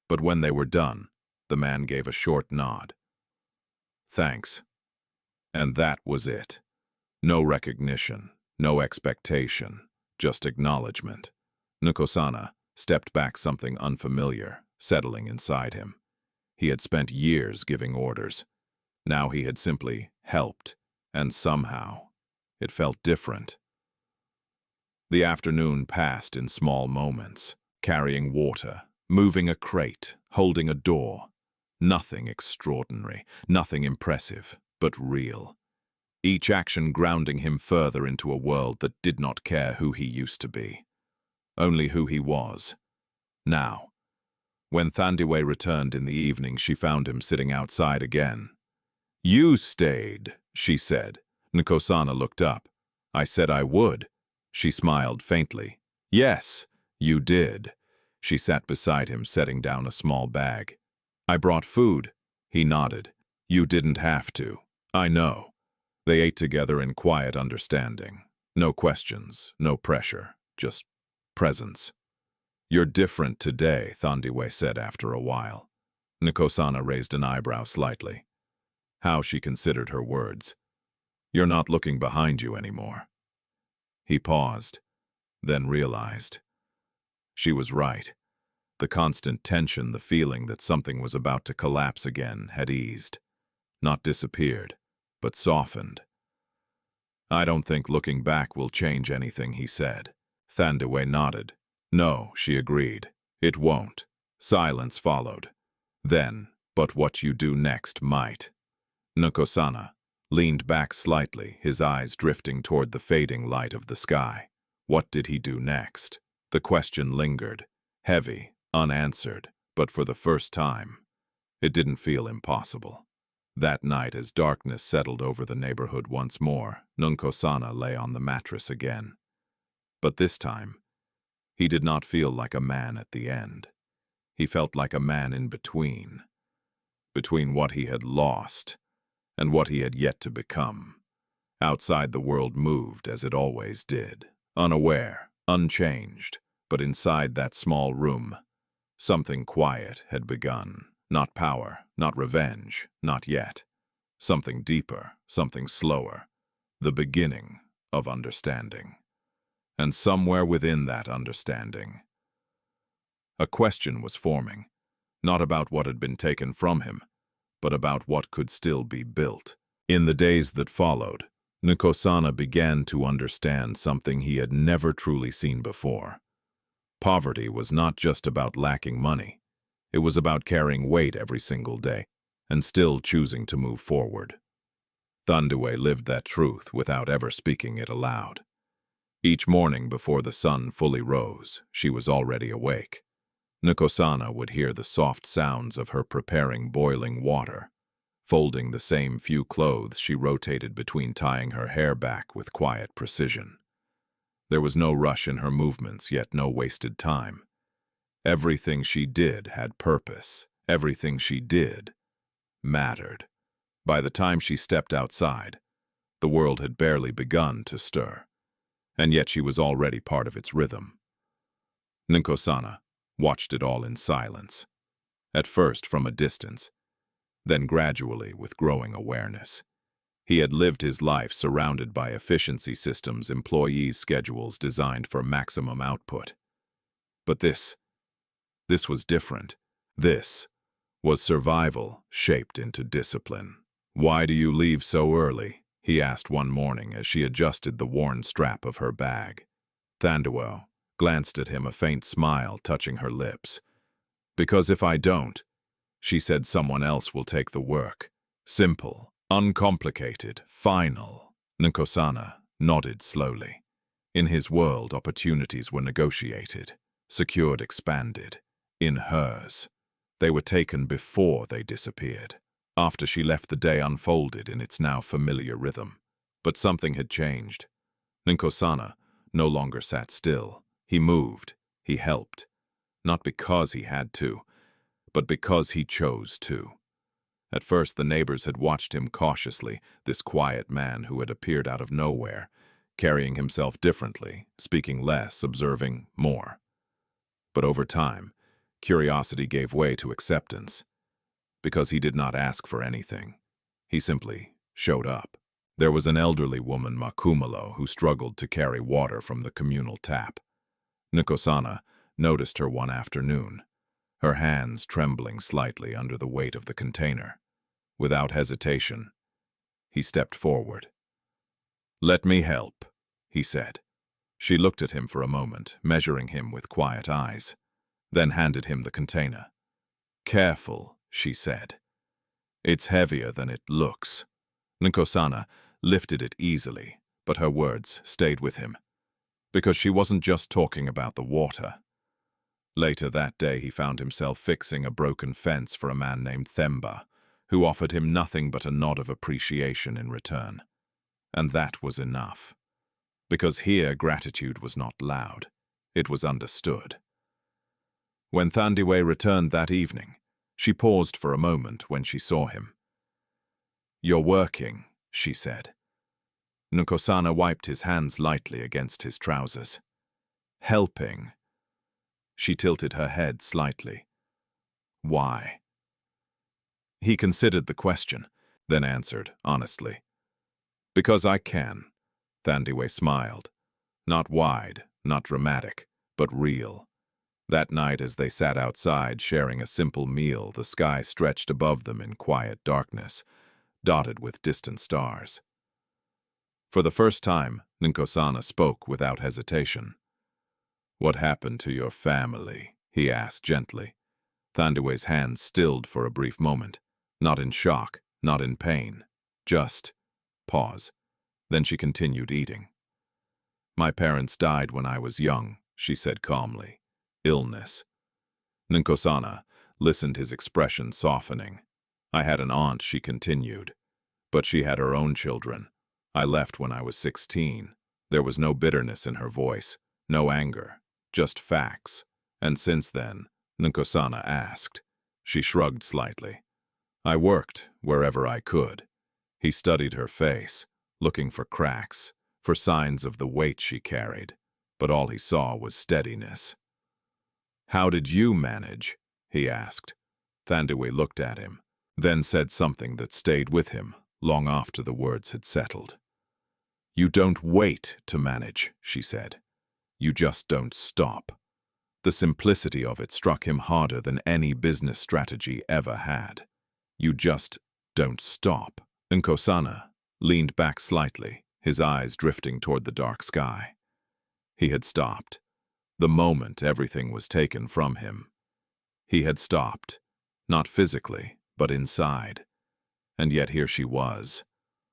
[SPEAKER 1] But when they were done, the man gave a short nod. "Thanks." And that was it. No recognition, no expectation, just acknowledgement. Nkosana stepped back, something unfamiliar settling inside him. He had spent years giving orders. Now he had simply helped, and somehow it felt different. The afternoon passed in small moments, carrying water, moving a crate, holding a door. Nothing extraordinary, nothing impressive, but real. Each action grounding him further into a world that did not care who he used to be, only who he was. Now, when Thandiwe returned in the evening, she found him sitting outside again. "You stayed," she said. Nkosana looked up. "I said I would." She smiled faintly. "Yes, you did." She sat beside him, setting down a small bag. "I brought food." He nodded. "You didn't have to. I know." They ate together in quiet understanding. No questions, no pressure, just presence. "You're different today," Thandiwe said after a while. Nkosana raised an eyebrow slightly. How she considered her words. "You're not looking behind you anymore." He paused, then realized. She was right. The constant tension, the feeling that something was about to collapse again, had eased. Not disappeared, but softened. "I don't think looking back will change anything," he said. Thandiwe nodded. "No," she agreed. "It won't." Silence followed. Then, "But what you do next might." Nkosana leaned back slightly, his eyes drifting toward the fading light of the sky. What did he do next? The question lingered, heavy, unanswered, but for the first time, it didn't feel impossible. That night, as darkness settled over the neighborhood once more, Nkosana lay on the mattress again. But this time, he did not feel like a man at the end. He felt like a man in between. Between what he had lost and what he had yet to become. Outside, the world moved as it always did, unaware, unchanged, but inside that small room, something quiet had begun. Not power, not revenge, not yet. Something deeper, something slower. The beginning of understanding. And somewhere within that understanding, a question was forming, not about what had been taken from him, but about what could still be built. In the days that followed, Nkosana began to understand something he had never truly seen before. Poverty was not just about lacking money. It was about carrying weight every single day and still choosing to move forward. Thandiwe lived that truth without ever speaking it aloud. Each morning before the sun fully rose, she was already awake. Nkosana would hear the soft sounds of her preparing boiling water. Folding the same few clothes, she rotated between tying her hair back with quiet precision. There was no rush in her movements, yet no wasted time. Everything she did had purpose. Everything she did mattered. By the time she stepped outside, the world had barely begun to stir, and yet she was already part of its rhythm. Nkosana watched it all in silence, at first from a distance, then gradually with growing awareness. He had lived his life surrounded by efficiency systems, employees' schedules designed for maximum output. But this was different. This was survival shaped into discipline. "Why do you leave so early?" he asked one morning as she adjusted the worn strap of her bag. Thandiwe glanced at him, a faint smile touching her lips. Because if I don't, she said, someone else will take the work. Simple, uncomplicated, final. Nkosana nodded slowly. In his world, opportunities were negotiated, secured, expanded. In hers, they were taken before they disappeared. After she left, the day unfolded in its now familiar rhythm. But something had changed. Nkosana no longer sat still. He moved, he helped. Not because he had to, but because he chose to. At first, the neighbors had watched him cautiously, this quiet man who had appeared out of nowhere, carrying himself differently, speaking less, observing more. But over time, curiosity gave way to acceptance. Because he did not ask for anything. He simply showed up. There was an elderly woman, Makumalo, who struggled to carry water from the communal tap. Nkosana noticed her one afternoon, her hands trembling slightly under the weight of the container. Without hesitation, he stepped forward. "Let me help," he said. She looked at him for a moment, measuring him with quiet eyes, then handed him the container. "Careful," she said. "It's heavier than it looks." Nkosana lifted it easily, but her words stayed with him. Because she wasn't just talking about the water. Later that day, he found himself fixing a broken fence for a man named Themba, who offered him nothing but a nod of appreciation in return. And that was enough. Because here, gratitude was not loud. It was understood. When Thandiwe returned that evening, she paused for a moment when she saw him. "You're working," she said. Nkosana wiped his hands lightly against his trousers. "Helping." She tilted her head slightly. "Why?" He considered the question, then answered honestly. "Because I can." Thandiwe smiled. Not wide, not dramatic, but real. That night, as they sat outside sharing a simple meal, the sky stretched above them in quiet darkness, dotted with distant stars. For the first time, Nkosana spoke without hesitation. "What happened to your family?" he asked gently. Thandiwe's hands stilled for a brief moment, not in shock, not in pain, just pause. Then she continued eating. "My parents died when I was young," she said calmly. "Illness." Nkosana listened, his expression softening. "I had an aunt," she continued, "but she had her own children. I left when I was 16. There was no bitterness in her voice, no anger, just facts. And since then," Nkosana asked. She shrugged slightly. "I worked wherever I could." He studied her face, looking for cracks, for signs of the weight she carried, but all he saw was steadiness. "How did you manage?" he asked. Thandiwe looked at him, then said something that stayed with him long after the words had settled. "You don't wait to manage," she said. "You just don't stop." The simplicity of it struck him harder than any business strategy ever had. You just don't stop. Nkosana leaned back slightly, his eyes drifting toward the dark sky. He had stopped. The moment everything was taken from him. He had stopped, not physically, but inside. And yet here she was,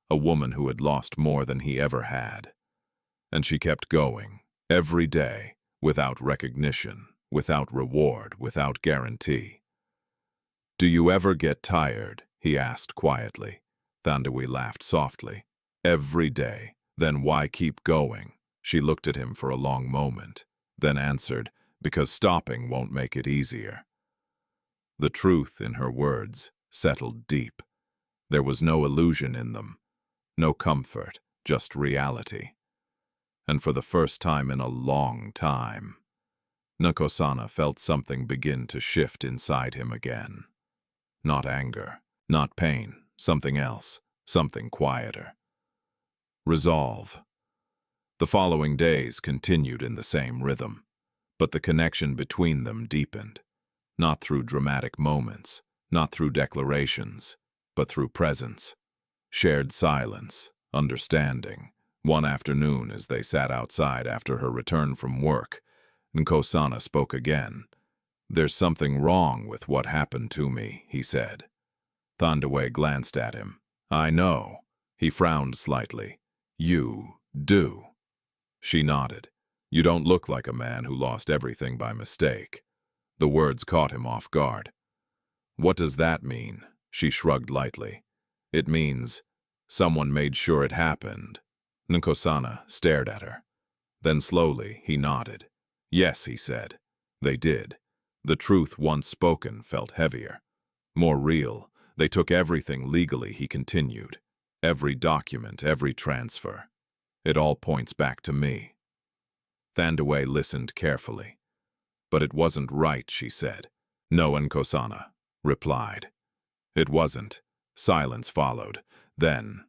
[SPEAKER 1] a woman who had lost more than he ever had. And she kept going, every day, without recognition, without reward, without guarantee. "Do you ever get tired?" he asked quietly. Thandiwe laughed softly. "Every day. Then why keep going?" She looked at him for a long moment, then answered, "Because stopping won't make it easier." The truth in her words settled deep. There was no illusion in them, no comfort, just reality. And for the first time in a long time, Nkosana felt something begin to shift inside him again. Not anger, not pain, something else, something quieter. Resolve. The following days continued in the same rhythm, but the connection between them deepened, not through dramatic moments, not through declarations, but through presence, shared silence, understanding. One afternoon, as they sat outside after her return from work, Nkosana spoke again. "There's something wrong with what happened to me," he said. Thandiwe glanced at him. "I know." He frowned slightly. "You do." She nodded. "You don't look like a man who lost everything by mistake." The words caught him off guard. "What does that mean?" She shrugged lightly. "It means someone made sure it happened." Nkosana stared at her. Then slowly he nodded. "Yes," he said. "They did." The truth once spoken felt heavier. More real. "They took everything legally," he continued. "Every document, every transfer. It all points back to me." Thandiwe listened carefully. "But it wasn't right," she said. "No," Nkosana replied. "It wasn't." Silence followed. Then,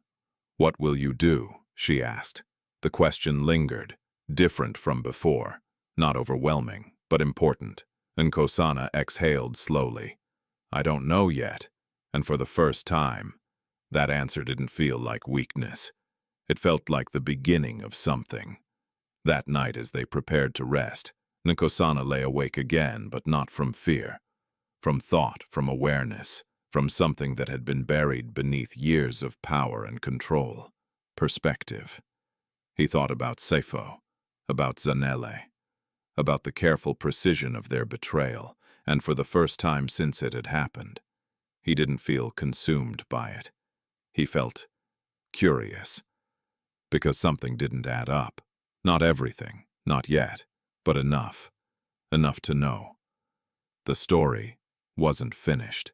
[SPEAKER 1] "What will you do?" she asked. The question lingered, different from before, not overwhelming, but important. Nkosana exhaled slowly. "I don't know yet." And for the first time, that answer didn't feel like weakness. It felt like the beginning of something. That night, as they prepared to rest, Nkosana lay awake again, but not from fear. From thought, from awareness, from something that had been buried beneath years of power and control. Perspective. He thought about Sefo, about Zanele, about the careful precision of their betrayal, and for the first time since it had happened, he didn't feel consumed by it. He felt curious, because something didn't add up. Not everything, not yet, but enough. Enough to know. The story wasn't finished.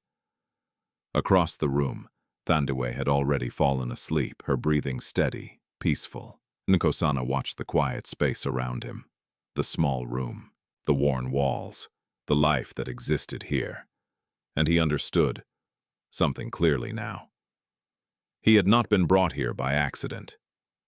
[SPEAKER 1] Across the room, Thandiwe had already fallen asleep, her breathing steady, peaceful. Nkosana watched the quiet space around him. The small room, the worn walls, the life that existed here. And he understood something clearly now. He had not been brought here by accident.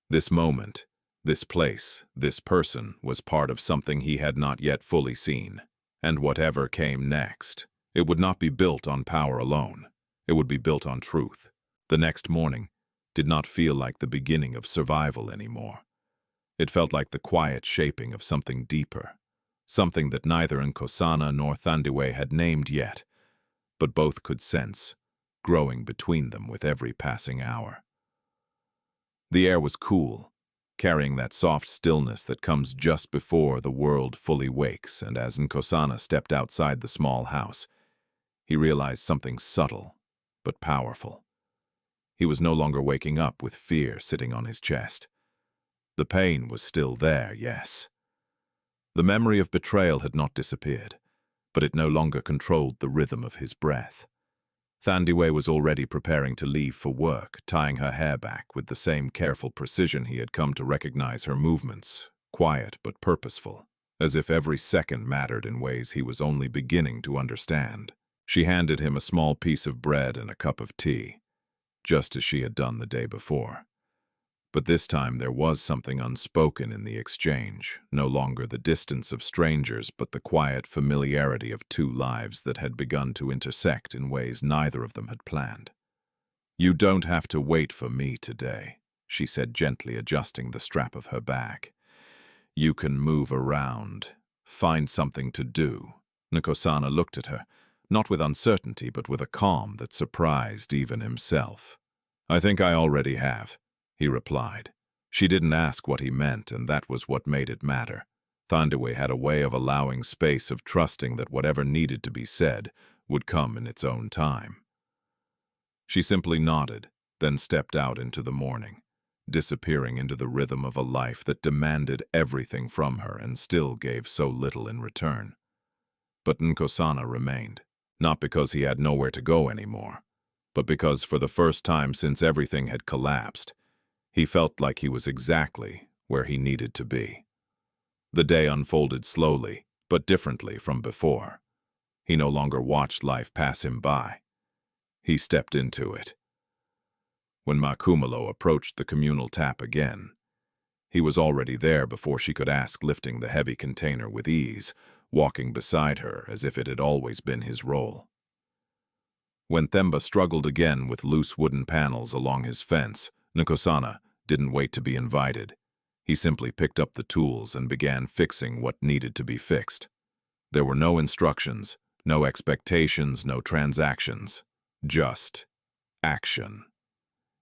[SPEAKER 1] This moment, this place, this person was part of something he had not yet fully seen. And whatever came next, it would not be built on power alone. It would be built on truth. The next morning did not feel like the beginning of survival anymore. It felt like the quiet shaping of something deeper, something that neither Nkosana nor Thandiwe had named yet, but both could sense, growing between them with every passing hour. The air was cool, carrying that soft stillness that comes just before the world fully wakes, and as Nkosana stepped outside the small house, he realized something subtle but powerful. He was no longer waking up with fear sitting on his chest. The pain was still there, yes. The memory of betrayal had not disappeared, but it no longer controlled the rhythm of his breath. Thandiwe was already preparing to leave for work, tying her hair back with the same careful precision he had come to recognize her movements, quiet but purposeful, as if every second mattered in ways he was only beginning to understand. She handed him a small piece of bread and a cup of tea, just as she had done the day before. But this time there was something unspoken in the exchange, no longer the distance of strangers, but the quiet familiarity of two lives that had begun to intersect in ways neither of them had planned. "You don't have to wait for me today," she said, gently adjusting the strap of her bag. "You can move around, find something to do." Nkosana looked at her, not with uncertainty, but with a calm that surprised even himself. "I think I already have," he replied. She didn't ask what he meant, and that was what made it matter. Thandiwe had a way of allowing space, of trusting that whatever needed to be said would come in its own time. She simply nodded, then stepped out into the morning, disappearing into the rhythm of a life that demanded everything from her and still gave so little in return. But Nkosana remained, not because he had nowhere to go anymore, but because for the first time since everything had collapsed, he felt like he was exactly where he needed to be. The day unfolded slowly, but differently from before. He no longer watched life pass him by. He stepped into it. When Makumalo approached the communal tap again, he was already there before she could ask, lifting the heavy container with ease, walking beside her as if it had always been his role. When Themba struggled again with loose wooden panels along his fence, Nkosana didn't wait to be invited. He simply picked up the tools and began fixing what needed to be fixed. There were no instructions, no expectations, no transactions. Just action.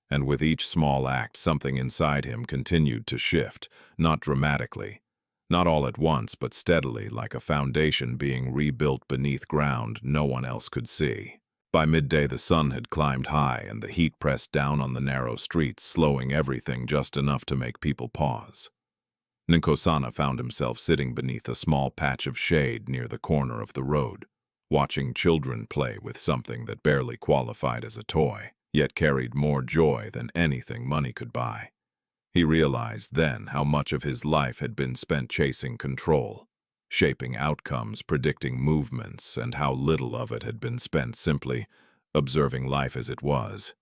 [SPEAKER 1] And with each small act, something inside him continued to shift, not dramatically, not all at once, but steadily, like a foundation being rebuilt beneath ground no one else could see. By midday, the sun had climbed high, and the heat pressed down on the narrow streets, slowing everything just enough to make people pause. Nkosana found himself sitting beneath a small patch of shade near the corner of the road, watching children play with something that barely qualified as a toy, yet carried more joy than anything money could buy. He realized then how much of his life had been spent chasing control, shaping outcomes, predicting movements, and how little of it had been spent simply observing life as it was.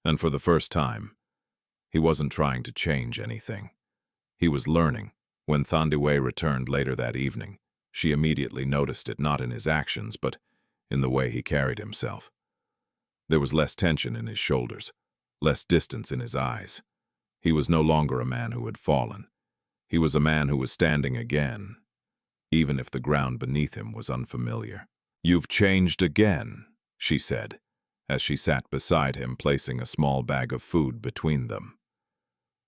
[SPEAKER 1] And for the first time, he wasn't trying to change anything. He was learning. When Thandiwe returned later that evening, she immediately noticed it not in his actions, but in the way he carried himself. There was less tension in his shoulders, less distance in his eyes. He was no longer a man who had fallen. He was a man who was standing again, even if the ground beneath him was unfamiliar. "You've changed again," she said, as she sat beside him, placing a small bag of food between them.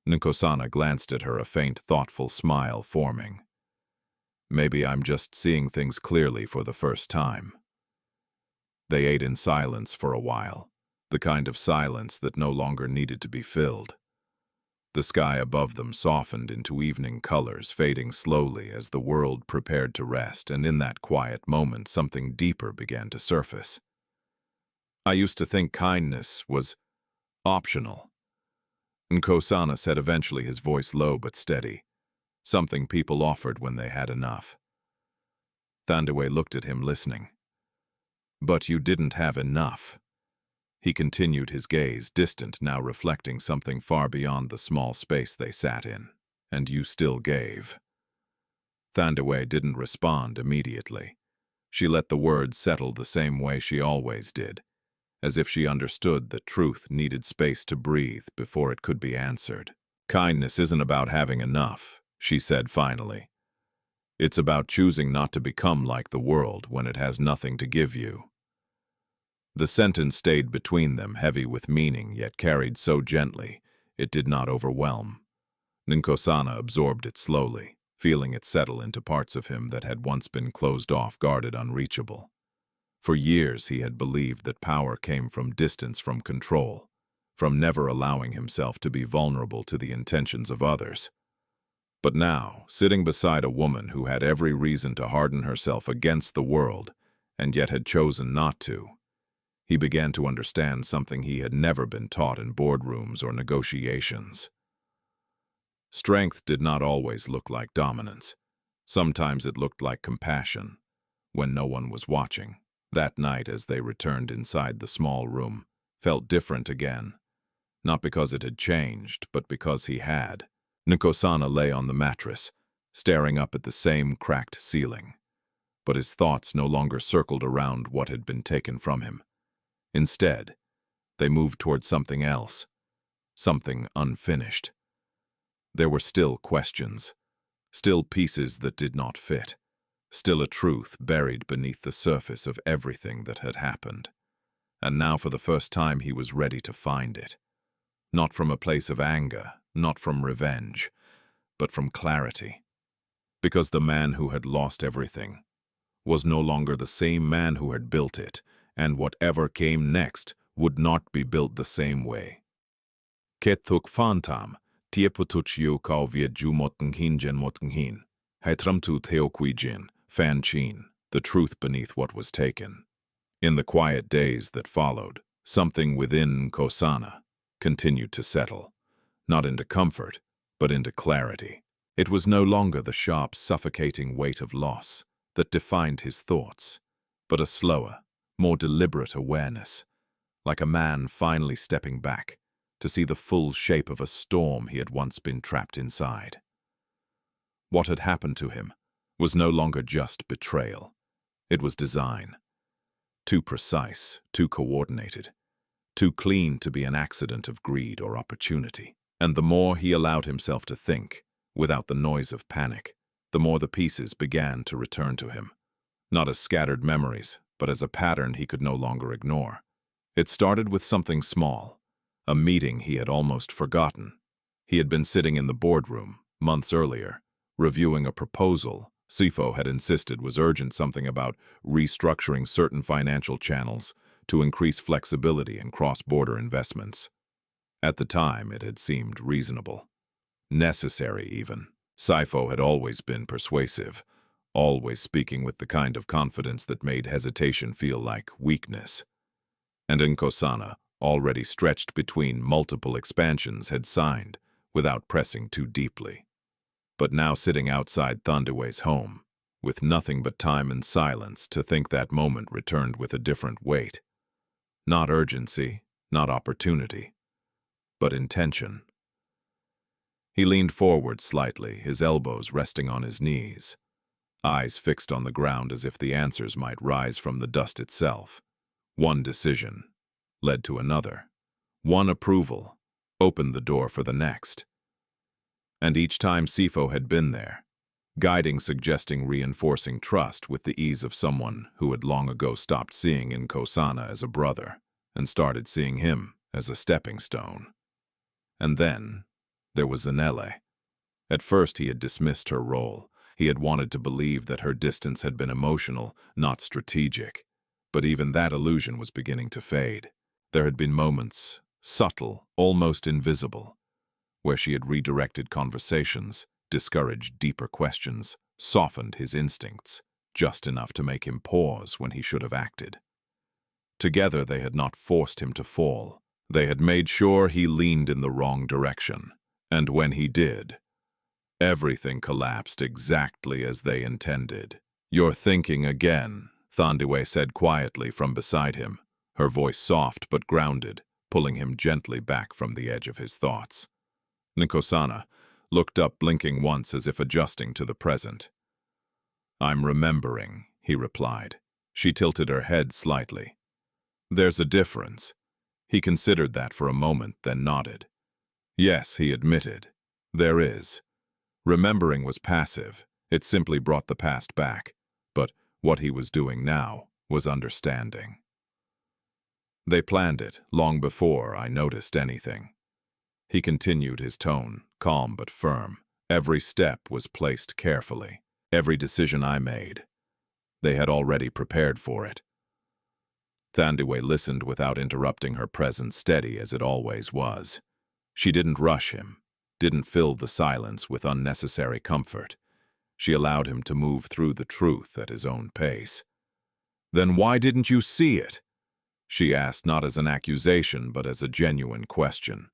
[SPEAKER 1] Nkosana glanced at her, a faint, thoughtful smile forming. "Maybe I'm just seeing things clearly for the first time." They ate in silence for a while, the kind of silence that no longer needed to be filled. The sky above them softened into evening colors, fading slowly as the world prepared to rest, and in that quiet moment something deeper began to surface. "I used to think kindness was optional," Nkosana said eventually, his voice low but steady. "Something people offered when they had enough." Thandiwe looked at him, listening. "But you didn't have enough." He continued, his gaze distant, now reflecting something far beyond the small space they sat in. "And you still gave." Thandiwe didn't respond immediately. She let the words settle the same way she always did, as if she understood that truth needed space to breathe before it could be answered. "Kindness isn't about having enough," she said finally. "It's about choosing not to become like the world when it has nothing to give you." The sentence stayed between them, heavy with meaning, yet carried so gently it did not overwhelm. Nkosana absorbed it slowly, feeling it settle into parts of him that had once been closed off, guarded, unreachable. For years he had believed that power came from distance, from control, from never allowing himself to be vulnerable to the intentions of others. But now, sitting beside a woman who had every reason to harden herself against the world, and yet had chosen not to, he began to understand something he had never been taught in boardrooms or negotiations. Strength did not always look like dominance. Sometimes it looked like compassion, when no one was watching. That night, as they returned inside the small room, felt different again. Not because it had changed, but because he had. Nkosana lay on the mattress, staring up at the same cracked ceiling. But his thoughts no longer circled around what had been taken from him. Instead, they moved toward something else, something unfinished. There were still questions, still pieces that did not fit, still a truth buried beneath the surface of everything that had happened. And now for the first time he was ready to find it. Not from a place of anger, not from revenge, but from clarity. Because the man who had lost everything was no longer the same man who had built it, and whatever came next would not be built the same way. Kethuk fantam, tieputuch kau vietju motnghin jen motnghin, haitramtu theokwijin, fan chin, the truth beneath what was taken. In the quiet days that followed, something within Nkosana continued to settle, not into comfort, but into clarity. It was no longer the sharp, suffocating weight of loss that defined his thoughts, but a slower, more deliberate awareness, like a man finally stepping back to see the full shape of a storm he had once been trapped inside. What had happened to him was no longer just betrayal. It was design. Too precise, too coordinated, too clean to be an accident of greed or opportunity. And the more he allowed himself to think, without the noise of panic, the more the pieces began to return to him. Not as scattered memories, but as a pattern he could no longer ignore. It started with something small, a meeting he had almost forgotten. He had been sitting in the boardroom, months earlier, reviewing a proposal Sifo had insisted was urgent, something about restructuring certain financial channels to increase flexibility in cross-border investments. At the time, it had seemed reasonable. Necessary, even. Sifo had always been persuasive, always speaking with the kind of confidence that made hesitation feel like weakness. And Nkosana, already stretched between multiple expansions, had signed, without pressing too deeply. But now sitting outside Thandiwe's home, with nothing but time and silence, to think that moment returned with a different weight. Not urgency, not opportunity, but intention. He leaned forward slightly, his elbows resting on his knees, eyes fixed on the ground as if the answers might rise from the dust itself. One decision led to another. One approval opened the door for the next. And each time Sifo had been there, guiding, suggesting, reinforcing trust with the ease of someone who had long ago stopped seeing Nkosana as a brother and started seeing him as a stepping stone. And then there was Zanele. At first he had dismissed her role. He had wanted to believe that her distance had been emotional, not strategic. But even that illusion was beginning to fade. There had been moments, subtle, almost invisible, where she had redirected conversations, discouraged deeper questions, softened his instincts, just enough to make him pause when he should have acted. Together they had not forced him to fall. They had made sure he leaned in the wrong direction. And when he did, everything collapsed exactly as they intended. "You're thinking again," Thandiwe said quietly from beside him, her voice soft but grounded, pulling him gently back from the edge of his thoughts. Nkosana looked up, blinking once as if adjusting to the present. "I'm remembering," he replied. She tilted her head slightly. "There's a difference." He considered that for a moment, then nodded. "Yes," he admitted, "there is. Remembering was passive. It simply brought the past back. But what he was doing now was understanding. They planned it long before I noticed anything." He continued, his tone calm but firm. "Every step was placed carefully. Every decision I made. They had already prepared for it." Thandiwe listened without interrupting, her presence steady as it always was. She didn't rush him, didn't fill the silence with unnecessary comfort. She allowed him to move through the truth at his own pace. "Then why didn't you see it?" she asked, not as an accusation but as a genuine question.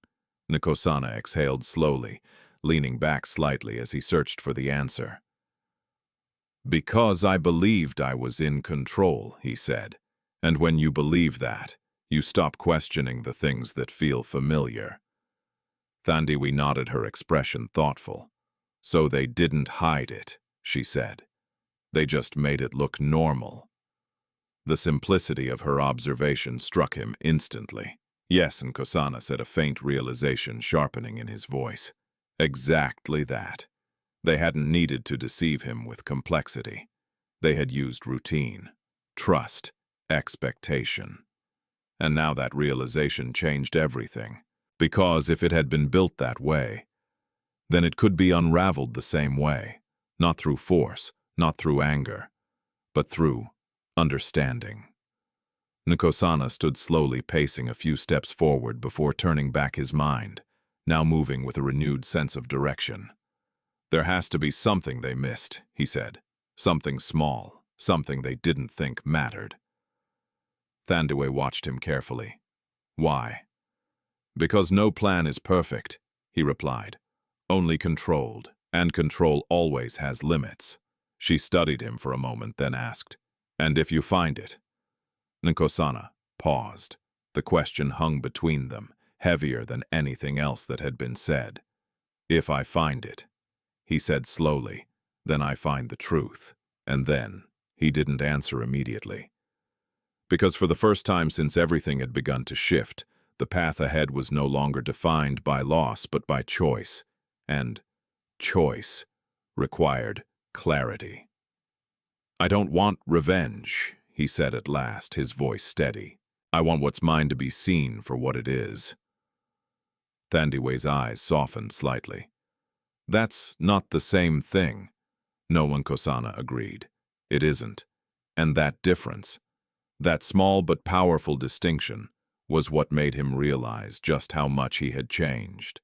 [SPEAKER 1] Nkosana exhaled slowly, leaning back slightly as he searched for the answer. "Because I believed I was in control," he said. "And when you believe that, you stop questioning the things that feel familiar." Thandiwe nodded, her expression thoughtful. "So they didn't hide it," she said. "They just made it look normal." The simplicity of her observation struck him instantly. "Yes," Nkosana said, a faint realization sharpening in his voice. "Exactly that. They hadn't needed to deceive him with complexity. They had used routine, trust, expectation. And now that realization changed everything. Because if it had been built that way, then it could be unraveled the same way. Not through force, not through anger, but through understanding." Nkosana stood slowly, pacing a few steps forward before turning back his mind, now moving with a renewed sense of direction. "There has to be something they missed," he said. "Something small, something they didn't think mattered." Thandiwe watched him carefully. "Why?" "Because no plan is perfect," he replied. "Only controlled, and control always has limits." She studied him for a moment, then asked, "And if you find it?" Nkosana paused. The question hung between them, heavier than anything else that had been said. "If I find it," he said slowly, "then I find the truth." And then he didn't answer immediately. Because for the first time since everything had begun to shift, The path ahead was no longer defined by loss but by choice, and choice required clarity. "I don't want revenge," he said at last, his voice steady. "I want what's mine to be seen for what it is." Thandiwe's eyes softened slightly. "That's not the same thing." "No," Nkosana agreed. "It isn't. And that difference, that small but powerful distinction, was what made him realize just how much he had changed.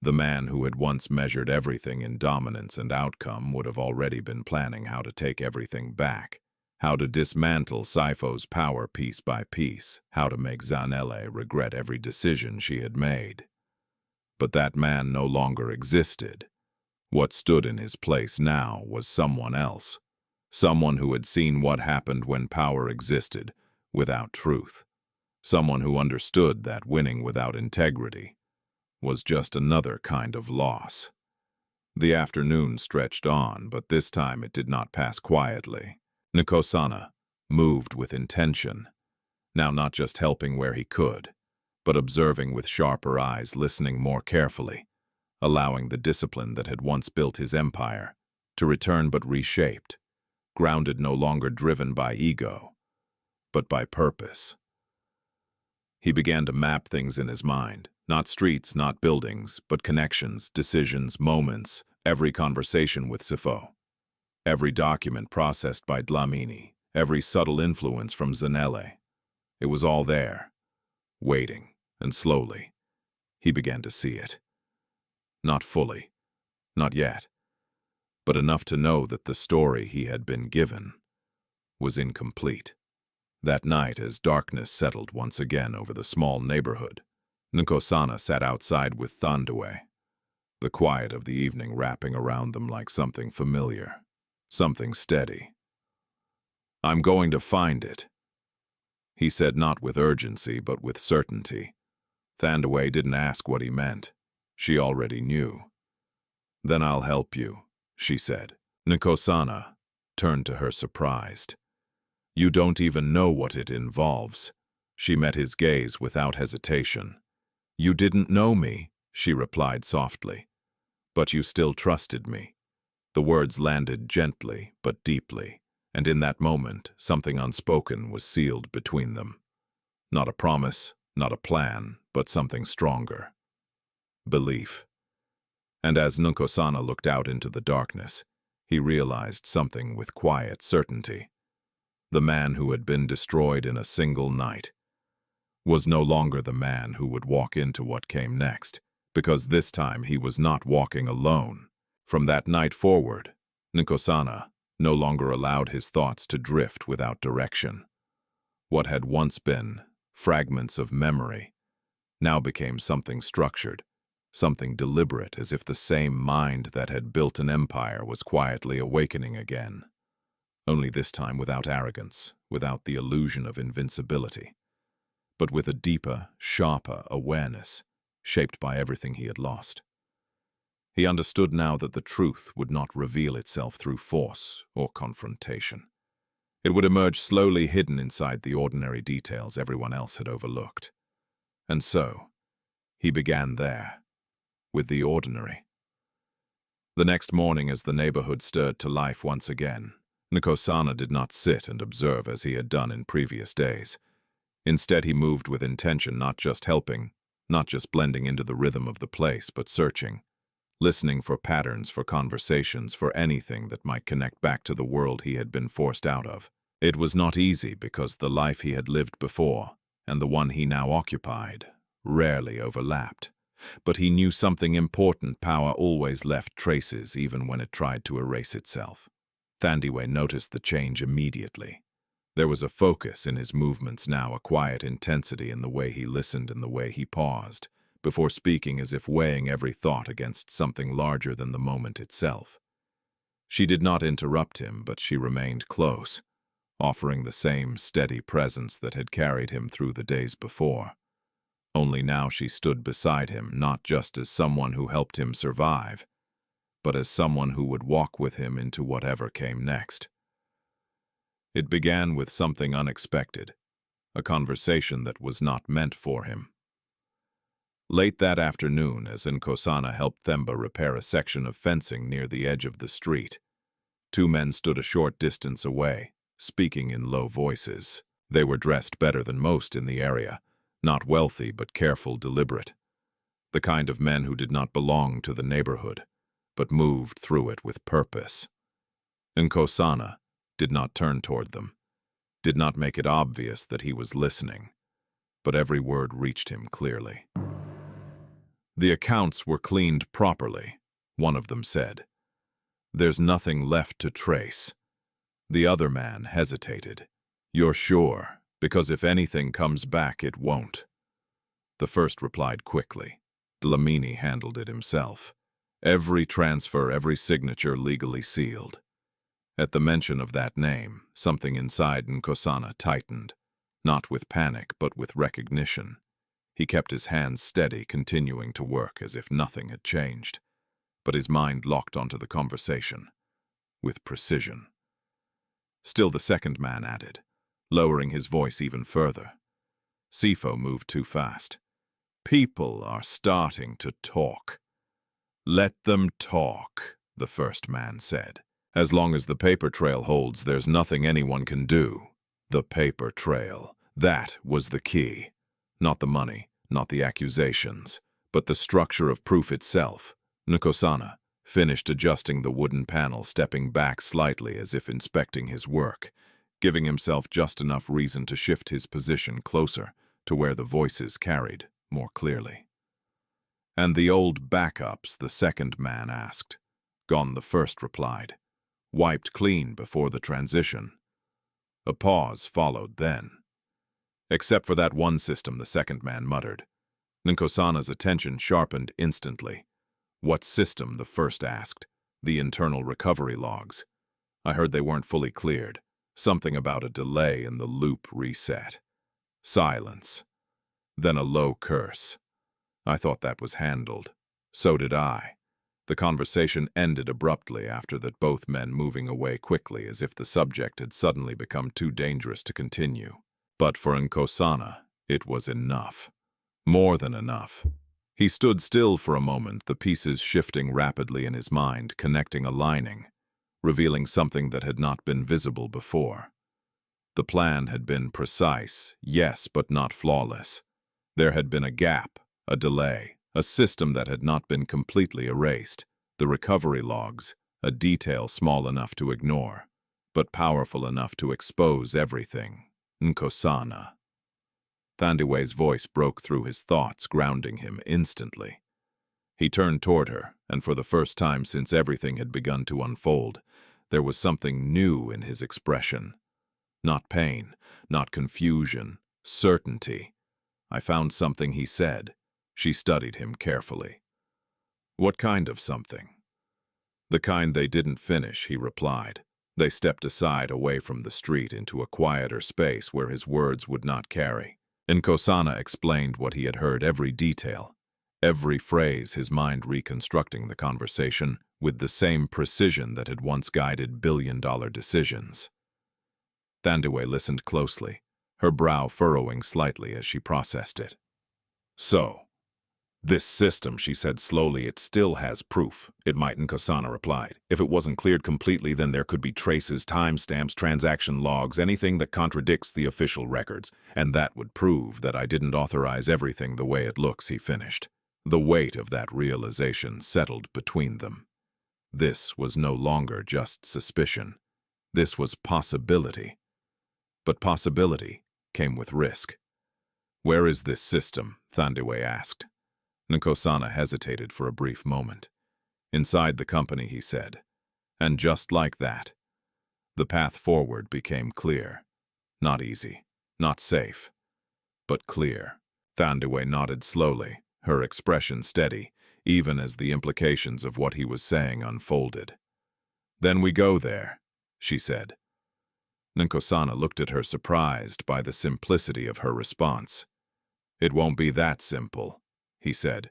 [SPEAKER 1] The man who had once measured everything in dominance and outcome would have already been planning how to take everything back, how to dismantle Saifo's power piece by piece, how to make Zanele regret every decision she had made. But that man no longer existed. What stood in his place now was someone else, someone who had seen what happened when power existed without truth, someone who understood that winning without integrity was just another kind of loss. The afternoon stretched on, but this time it did not pass quietly. Nkosana moved with intention, now not just helping where he could, but observing with sharper eyes, listening more carefully, allowing the discipline that had once built his empire to return but reshaped, grounded no longer driven by ego, but by purpose. He began to map things in his mind, not streets, not buildings, but connections, decisions, moments, every conversation with Sifo, every document processed by Dlamini, every subtle influence from Zanele. It was all there, waiting, and slowly, he began to see it. Not fully, not yet, but enough to know that the story he had been given was incomplete. That night, as darkness settled once again over the small neighborhood, Nkosana sat outside with Thandiwe, the quiet of the evening wrapping around them like something familiar, something steady. "I'm going to find it," he said, not with urgency but with certainty. Thandiwe didn't ask what he meant. She already knew. "Then I'll help you," she said. Nkosana turned to her surprised. "You don't even know what it involves." She met his gaze without hesitation. "You didn't know me," she replied softly. "But you still trusted me." The words landed gently but deeply, and in that moment something unspoken was sealed between them. Not a promise, not a plan, but something stronger. Belief. And as Nkosana looked out into the darkness, he realized something with quiet certainty. The man who had been destroyed in a single night was no longer the man who would walk into what came next, because this time he was not walking alone. From that night forward, Nkosana no longer allowed his thoughts to drift without direction. What had once been fragments of memory now became something structured, something deliberate, as if the same mind that had built an empire was quietly awakening again. Only this time without arrogance, without the illusion of invincibility, but with a deeper, sharper awareness, shaped by everything he had lost. He understood now that the truth would not reveal itself through force or confrontation. It would emerge slowly, hidden inside the ordinary details everyone else had overlooked. And so, he began there, with the ordinary. The next morning, as the neighborhood stirred to life once again, Nkosana did not sit and observe as he had done in previous days. Instead, he moved with intention, not just helping, not just blending into the rhythm of the place, but searching, listening for patterns, for conversations, for anything that might connect back to the world he had been forced out of. It was not easy because the life he had lived before and the one he now occupied rarely overlapped. But he knew something important: power always left traces even when it tried to erase itself. Thandiwe noticed the change immediately. There was a focus in his movements now, a quiet intensity in the way he listened and the way he paused, before speaking, as if weighing every thought against something larger than the moment itself. She did not interrupt him, but she remained close, offering the same steady presence that had carried him through the days before. Only now she stood beside him, not just as someone who helped him survive, but as someone who would walk with him into whatever came next. It began with something unexpected, a conversation that was not meant for him. Late that afternoon, as Nkosana helped Themba repair a section of fencing near the edge of the street, two men stood a short distance away, speaking in low voices. They were dressed better than most in the area, not wealthy but careful, deliberate. The kind of men who did not belong to the neighborhood, but moved through it with purpose. Nkosana did not turn toward them, did not make it obvious that he was listening, but every word reached him clearly. "The accounts were cleaned properly," one of them said. "There's nothing left to trace." The other man hesitated. "You're sure? Because if anything comes back, it won't." The first replied quickly. Dlamini handled it himself. Every transfer, every signature legally sealed. At the mention of that name, something inside Nkosana tightened, not with panic but with recognition. He kept his hands steady, continuing to work as if nothing had changed, but his mind locked onto the conversation, with precision. Still the second man added, lowering his voice even further. Sifo moved too fast. "People are starting to talk." "Let them talk," the first man said. "As long as the paper trail holds, there's nothing anyone can do." The paper trail. That was the key. Not the money, not the accusations, but the structure of proof itself. Nkosana finished adjusting the wooden panel, stepping back slightly as if inspecting his work, giving himself just enough reason to shift his position closer to where the voices carried more clearly. "And the old backups?" the second man asked. "Gone," the first replied. "Wiped clean before the transition." A pause followed then. "Except for that one system," the second man muttered. Nkosana's attention sharpened instantly. "What system?" the first asked. "The internal recovery logs. I heard they weren't fully cleared. Something about a delay in the loop reset." Silence. Then a low curse. "I thought that was handled." "So did I." The conversation ended abruptly after that, both men moving away quickly as if the subject had suddenly become too dangerous to continue. But for Nkosana, it was enough. More than enough. He stood still for a moment, the pieces shifting rapidly in his mind, connecting, aligning, revealing something that had not been visible before. The plan had been precise, yes, but not flawless. There had been a gap, a delay, a system that had not been completely erased. The recovery logs, a detail small enough to ignore, but powerful enough to expose everything. Nkosana. Thandiwe's voice broke through his thoughts, grounding him instantly. He turned toward her, and for the first time since everything had begun to unfold, there was something new in his expression. Not pain, not confusion, certainty. "I found something," he said. She studied him carefully. "What kind of something?" "The kind they didn't finish," he replied. They stepped aside, away from the street, into a quieter space where his words would not carry. Nkosana explained what he had heard, every detail, every phrase, his mind reconstructing the conversation with the same precision that had once guided billion-dollar decisions. Thandiwe listened closely, her brow furrowing slightly as she processed it. "So, this system," she said slowly, "it still has proof." "It might," Nkosana replied. "If it wasn't cleared completely, then there could be traces, timestamps, transaction logs, anything that contradicts the official records. And that would prove that I didn't authorize everything the way it looks," he finished. The weight of that realization settled between them. This was no longer just suspicion. This was possibility. But possibility came with risk. "Where is this system?" Thandiwe asked. Nkosana hesitated for a brief moment. "Inside the company," he said. And just like that, the path forward became clear. Not easy, not safe, but clear. Thandiwe nodded slowly, her expression steady, even as the implications of what he was saying unfolded. "Then we go there," she said. Nkosana looked at her, surprised by the simplicity of her response. "It won't be that simple," he said.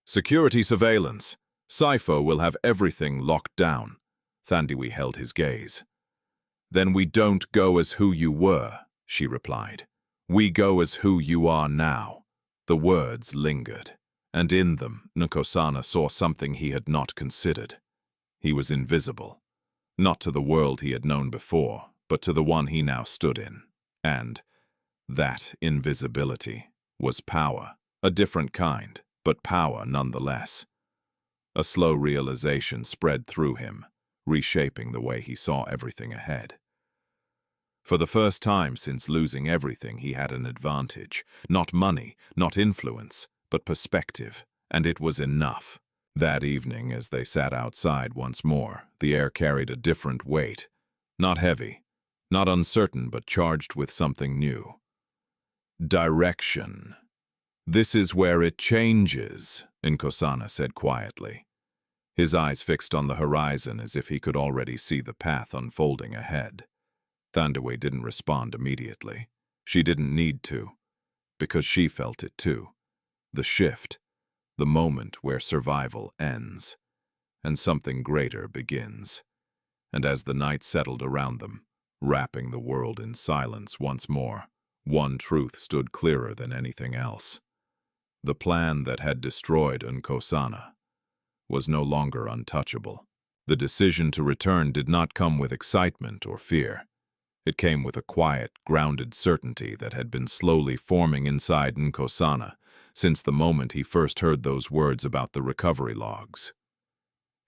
[SPEAKER 1] "Security surveillance. Sifo will have everything locked down." Thandiwe held his gaze. "Then we don't go as who you were," she replied. "We go as who you are now." The words lingered. and in them Nkosana saw something he had not considered. He was invisible, not to the world he had known before, but to the one he now stood in. And that invisibility was power, a different kind, but power nonetheless. A slow realization spread through him, reshaping the way he saw everything ahead. For the first time since losing everything, he had an advantage. Not money, not influence, but perspective, and it was enough. That evening, as they sat outside once more, the air carried a different weight. Not heavy, not uncertain, but charged with something new. Direction. "This is where it changes," Nkosana said quietly. His eyes fixed on the horizon as if he could already see the path unfolding ahead. Thandiwe didn't respond immediately. She didn't need to, because she felt it too. The shift, the moment where survival ends, and something greater begins. And as the night settled around them, wrapping the world in silence once more, one truth stood clearer than anything else. The plan that had destroyed Nkosana was no longer untouchable. The decision to return did not come with excitement or fear. It came with a quiet, grounded certainty that had been slowly forming inside Nkosana since the moment he first heard those words about the recovery logs.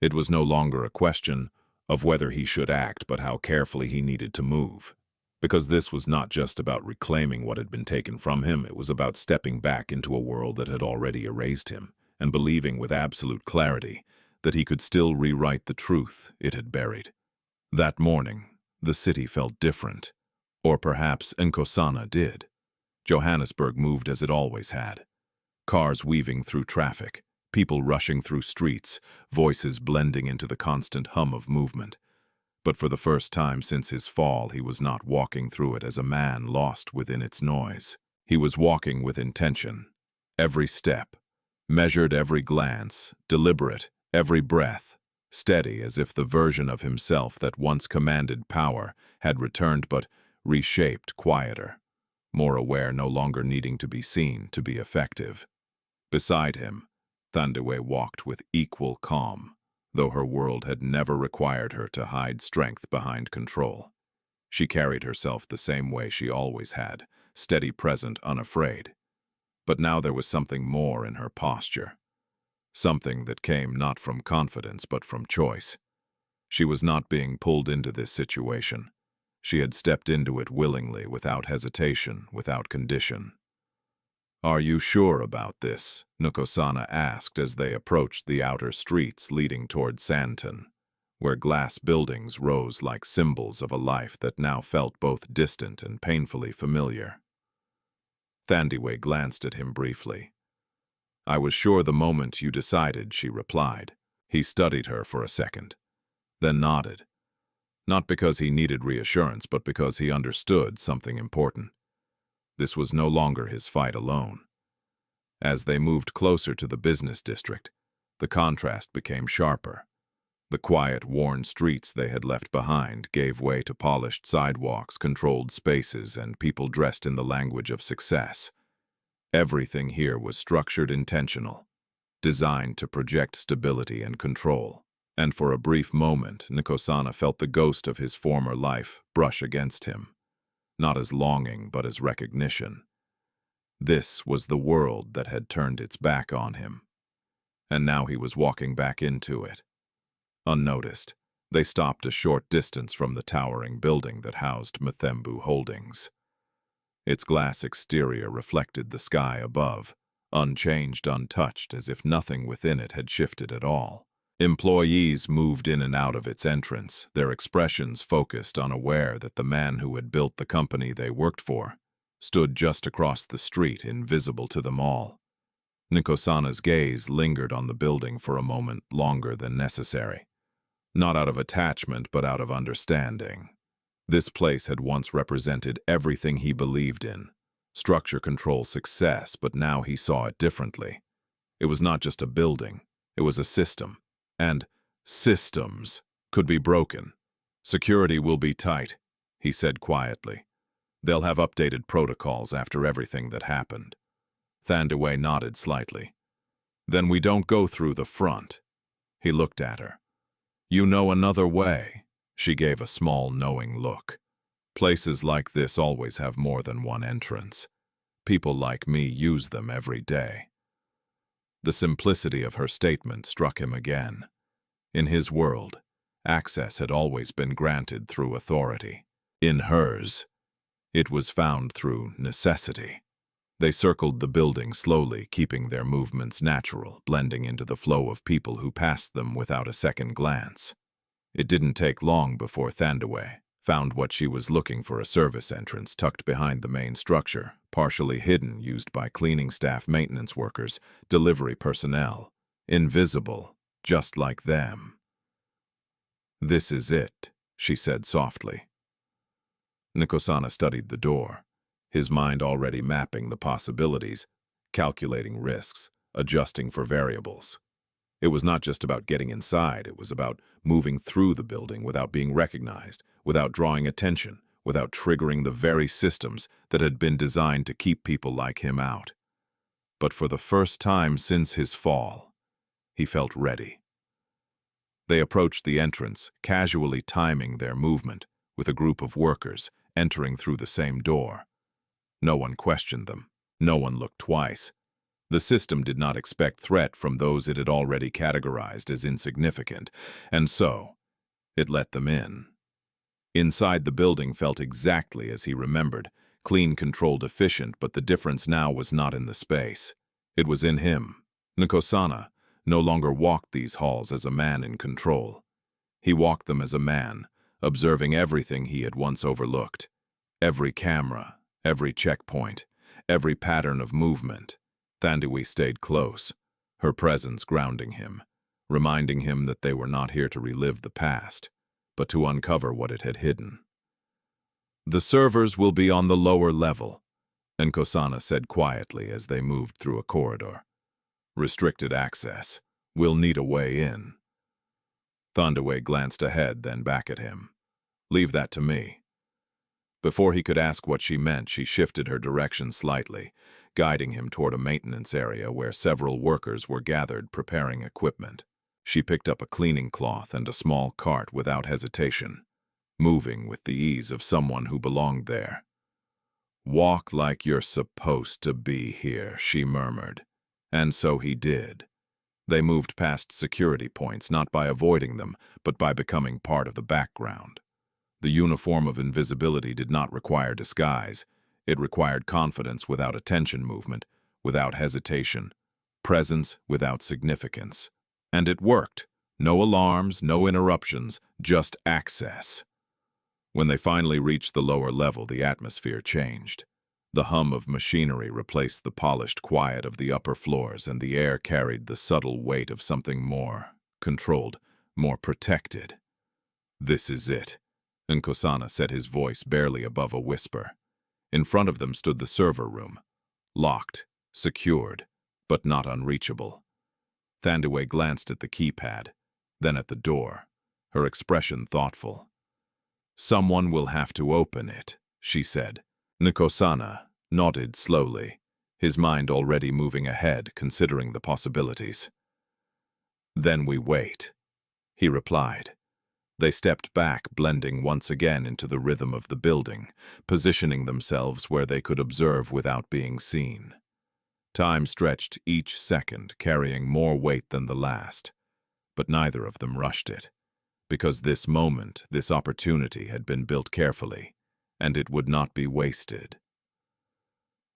[SPEAKER 1] It was no longer a question of whether he should act, but how carefully he needed to move. Because this was not just about reclaiming what had been taken from him, it was about stepping back into a world that had already erased him, and believing with absolute clarity that he could still rewrite the truth it had buried. That morning, the city felt different. Or perhaps Nkosana did. Johannesburg moved as it always had. Cars weaving through traffic, people rushing through streets, voices blending into the constant hum of movement. But for the first time since his fall, he was not walking through it as a man lost within its noise. He was walking with intention. Every step, measured every glance, deliberate every breath, steady as if the version of himself that once commanded power had returned, but reshaped quieter, more aware, no longer needing to be seen to be effective. Beside him, Thandiwe walked with equal calm, though her world had never required her to hide strength behind control. She carried herself the same way she always had, steady, present, unafraid. But now there was something more in her posture. Something that came not from confidence but from choice. She was not being pulled into this situation. She had stepped into it willingly, without hesitation, without condition. "Are you sure about this?" Nkosana asked as they approached the outer streets leading toward Sandton, where glass buildings rose like symbols of a life that now felt both distant and painfully familiar. Thandiwe glanced at him briefly. "I was sure the moment you decided," she replied. He studied her for a second, then nodded. Not because he needed reassurance, but because he understood something important. This was no longer his fight alone. As they moved closer to the business district, the contrast became sharper. The quiet, worn streets they had left behind gave way to polished sidewalks, controlled spaces, and people dressed in the language of success. Everything here was structured, intentional, designed to project stability and control. And for a brief moment, Nkosana felt the ghost of his former life brush against him, not as longing but as recognition. This was the world that had turned its back on him, and now he was walking back into it. Unnoticed, they stopped a short distance from the towering building that housed Mthembu Holdings. Its glass exterior reflected the sky above, unchanged, untouched, as if nothing within it had shifted at all. Employees moved in and out of its entrance, their expressions focused, unaware that the man who had built the company they worked for stood just across the street, invisible to them all. Nkosana's gaze lingered on the building for a moment longer than necessary. Not out of attachment, but out of understanding. This place had once represented everything he believed in. Structure, control, success, but now he saw it differently. It was not just a building, it was a system. And systems could be broken. "Security will be tight," he said quietly. "They'll have updated protocols after everything that happened." Thandiwe nodded slightly. Then we don't go through the front. He looked at her. You know another way. She gave a small, knowing look. Places like this always have more than one entrance. People like me use them every day. The simplicity of her statement struck him again. In his world, access had always been granted through authority. In hers, it was found through necessity. They circled the building slowly, keeping their movements natural, blending into the flow of people who passed them without a second glance. It didn't take long before Thandiwe found what she was looking for, a service entrance tucked behind the main structure, partially hidden, used by cleaning staff, maintenance workers, delivery personnel, invisible, just like them. This is it, she said softly. Nkosana studied the door, his mind already mapping the possibilities, calculating risks, adjusting for variables. It was not just about getting inside, it was about moving through the building without being recognized, without drawing attention, without triggering the very systems that had been designed to keep people like him out. But for the first time since his fall, he felt ready. They approached the entrance, casually timing their movement, with a group of workers entering through the same door. No one questioned them. No one looked twice. The system did not expect threat from those it had already categorized as insignificant, and so it let them in. Inside, the building felt exactly as he remembered, clean, controlled, efficient, but the difference now was not in the space. It was in him. Nkosana no longer walked these halls as a man in control. He walked them as a man, observing everything he had once overlooked. Every camera, every checkpoint, every pattern of movement. Thandiwe stayed close, her presence grounding him, reminding him that they were not here to relive the past, but to uncover what it had hidden. The servers will be on the lower level, Nkosana said quietly as they moved through a corridor. Restricted access. We'll need a way in. Thandiwe glanced ahead, then back at him. Leave that to me. Before he could ask what she meant, she shifted her direction slightly, guiding him toward a maintenance area where several workers were gathered preparing equipment. She picked up a cleaning cloth and a small cart without hesitation, moving with the ease of someone who belonged there. Walk like you're supposed to be here, she murmured. And so he did. They moved past security points, not by avoiding them, but by becoming part of the background. The uniform of invisibility did not require disguise. It required confidence without attention movement, without hesitation, presence without significance. And it worked. No alarms, no interruptions, just access. When they finally reached the lower level, the atmosphere changed. The hum of machinery replaced the polished quiet of the upper floors, and the air carried the subtle weight of something more controlled, more protected. This is it, Nkosana said, his voice barely above a whisper. In front of them stood the server room, locked, secured, but not unreachable. Thandiwe glanced at the keypad, then at the door, her expression thoughtful. Someone will have to open it, she said. Nkosana nodded slowly, his mind already moving ahead, considering the possibilities. Then we wait, he replied. They stepped back, blending once again into the rhythm of the building, positioning themselves where they could observe without being seen. Time stretched each second, carrying more weight than the last, but neither of them rushed it, because this moment, this opportunity had been built carefully, and it would not be wasted.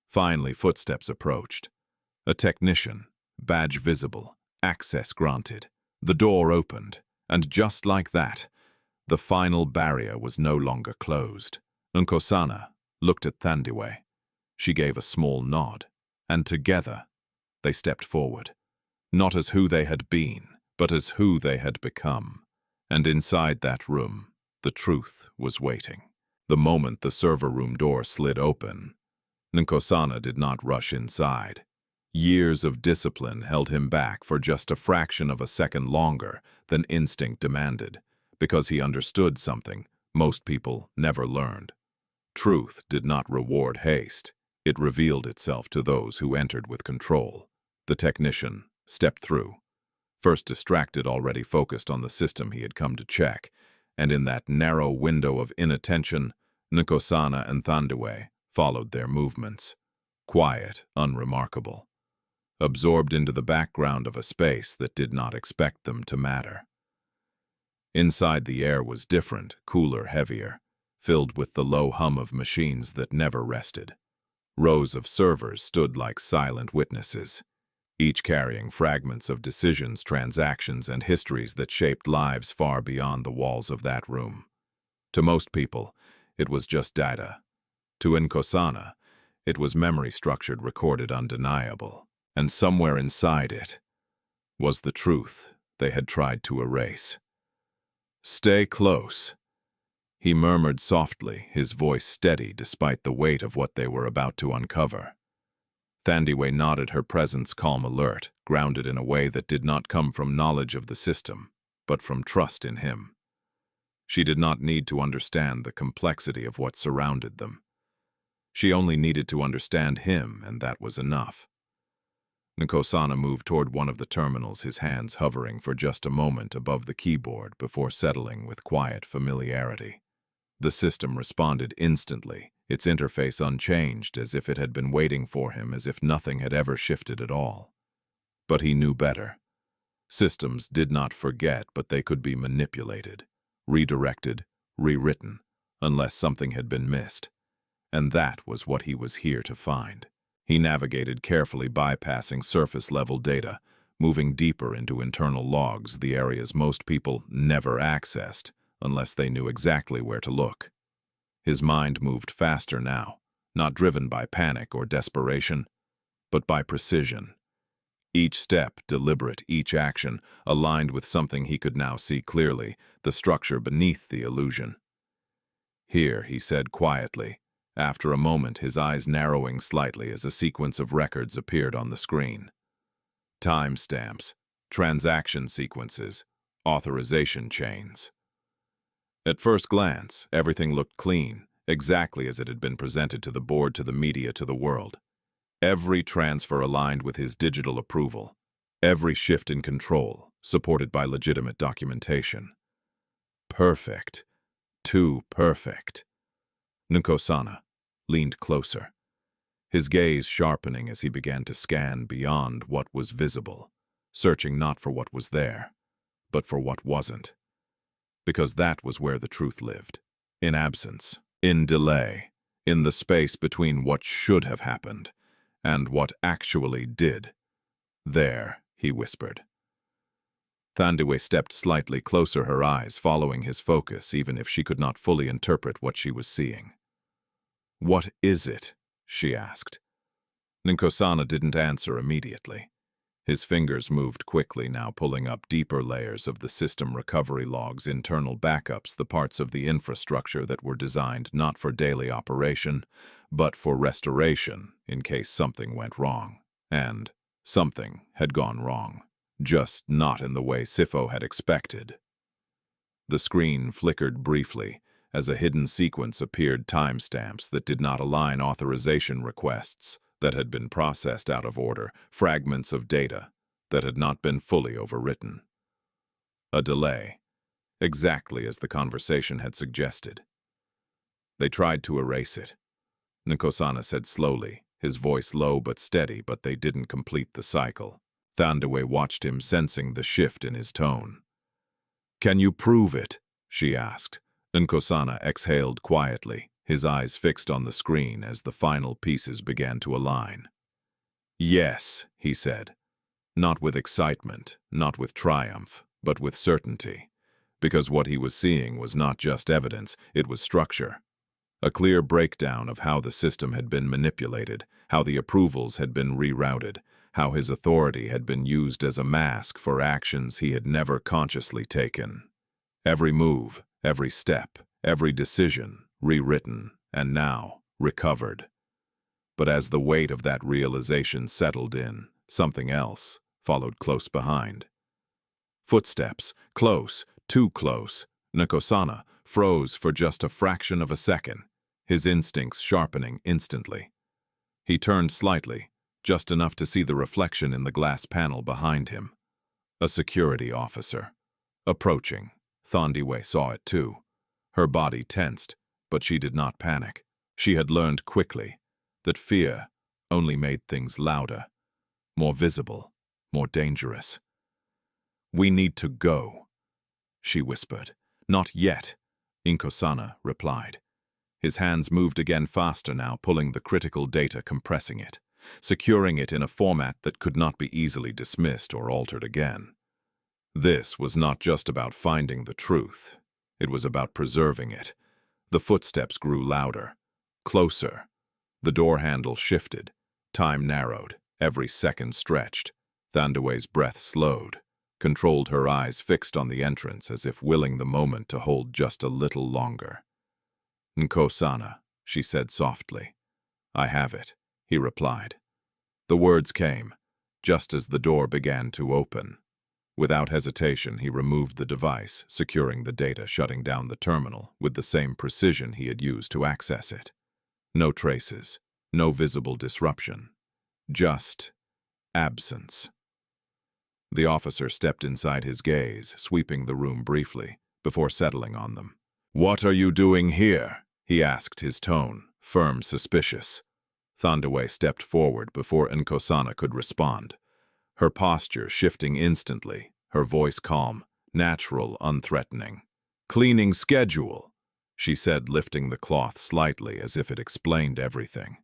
[SPEAKER 1] Finally, footsteps approached. A technician, badge visible, access granted. The door opened, and just like that, the final barrier was no longer closed. Nkosana looked at Thandiwe. She gave a small nod, and together they stepped forward, not as who they had been, but as who they had become. And inside that room, the truth was waiting. The moment the server room door slid open, Nkosana did not rush inside. Years of discipline held him back for just a fraction of a second longer than instinct demanded, because he understood something most people never learned. Truth did not reward haste. It revealed itself to those who entered with control. The technician stepped through, first distracted, already focused on the system he had come to check, and in that narrow window of inattention, Nkosana and Thandiwe followed their movements, quiet, unremarkable, absorbed into the background of a space that did not expect them to matter. Inside, the air was different, cooler, heavier, filled with the low hum of machines that never rested. Rows of servers stood like silent witnesses, each carrying fragments of decisions, transactions, and histories that shaped lives far beyond the walls of that room. To most people, it was just data. To Nkosana, it was memory structured, recorded, undeniable. And somewhere inside it was the truth they had tried to erase. "Stay close," he murmured softly, his voice steady despite the weight of what they were about to uncover. Thandiwe nodded, her presence calm, alert, grounded in a way that did not come from knowledge of the system, but from trust in him. She did not need to understand the complexity of what surrounded them. She only needed to understand him, and that was enough. Nkosana moved toward one of the terminals, his hands hovering for just a moment above the keyboard before settling with quiet familiarity. The system responded instantly, its interface unchanged, as if it had been waiting for him, as if nothing had ever shifted at all. But he knew better. Systems did not forget, but they could be manipulated, redirected, rewritten, unless something had been missed. And that was what he was here to find. He navigated carefully, bypassing surface-level data, moving deeper into internal logs, the areas most people never accessed unless they knew exactly where to look. His mind moved faster now, not driven by panic or desperation, but by precision. Each step deliberate, each action aligned with something he could now see clearly, the structure beneath the illusion. "Here," he said quietly, after a moment, his eyes narrowing slightly as a sequence of records appeared on the screen. Timestamps, transaction sequences, authorization chains. At first glance, everything looked clean, exactly as it had been presented to the board, to the media, to the world. Every transfer aligned with his digital approval, every shift in control, supported by legitimate documentation. Perfect. Too perfect. Nkosana leaned closer, his gaze sharpening as he began to scan beyond what was visible, searching not for what was there, but for what wasn't. Because that was where the truth lived, in absence, in delay, in the space between what should have happened and what actually did. "There," he whispered. Thandiwe stepped slightly closer, her eyes following his focus, even if she could not fully interpret what she was seeing. "What is it?" she asked. Nkosana didn't answer immediately. His fingers moved quickly, now pulling up deeper layers of the system, recovery logs, internal backups, the parts of the infrastructure that were designed not for daily operation, but for restoration in case something went wrong. And something had gone wrong, just not in the way Sifo had expected. The screen flickered briefly as a hidden sequence appeared, timestamps that did not align, authorization requests that had been processed out of order, fragments of data that had not been fully overwritten. A delay, exactly as the conversation had suggested. "They tried to erase it," Nkosana said slowly, his voice low but steady, "but they didn't complete the cycle." Thandiwe watched him, sensing the shift in his tone. "Can you prove it?" she asked. Nkosana exhaled quietly, his eyes fixed on the screen as the final pieces began to align. "Yes," he said, not with excitement, not with triumph, but with certainty, because what he was seeing was not just evidence, it was structure. A clear breakdown of how the system had been manipulated, how the approvals had been rerouted, how his authority had been used as a mask for actions he had never consciously taken. Every move, every step, every decision, rewritten, and now recovered. But as the weight of that realization settled in, something else followed close behind. Footsteps, close, too close. Nkosana froze for just a fraction of a second, his instincts sharpening instantly. He turned slightly, just enough to see the reflection in the glass panel behind him. A security officer. Approaching. Thandiwe saw it too. Her body tensed, but she did not panic. She had learned quickly that fear only made things louder, more visible, more dangerous. "We need to go," she whispered. "Not yet," Nkosana replied. His hands moved again faster now, pulling the critical data, compressing it, securing it in a format that could not be easily dismissed or altered again. This was not just about finding the truth. It was about preserving it. The footsteps grew louder, closer. The door handle shifted. Time narrowed. Every second stretched. Thandiwe's breath slowed, controlled, her eyes fixed on the entrance as if willing the moment to hold just a little longer. "Nkosana," she said softly. "I have it," he replied. The words came, just as the door began to open. Without hesitation, he removed the device, securing the data, shutting down the terminal with the same precision he had used to access it. No traces, no visible disruption, just absence. The officer stepped inside his gaze, sweeping the room briefly, before settling on them. "What are you doing here?" he asked, his tone firm, suspicious. Thandiwe stepped forward before Nkosana could respond, her posture shifting instantly, her voice calm, natural, unthreatening. "Cleaning schedule," she said, lifting the cloth slightly as if it explained everything.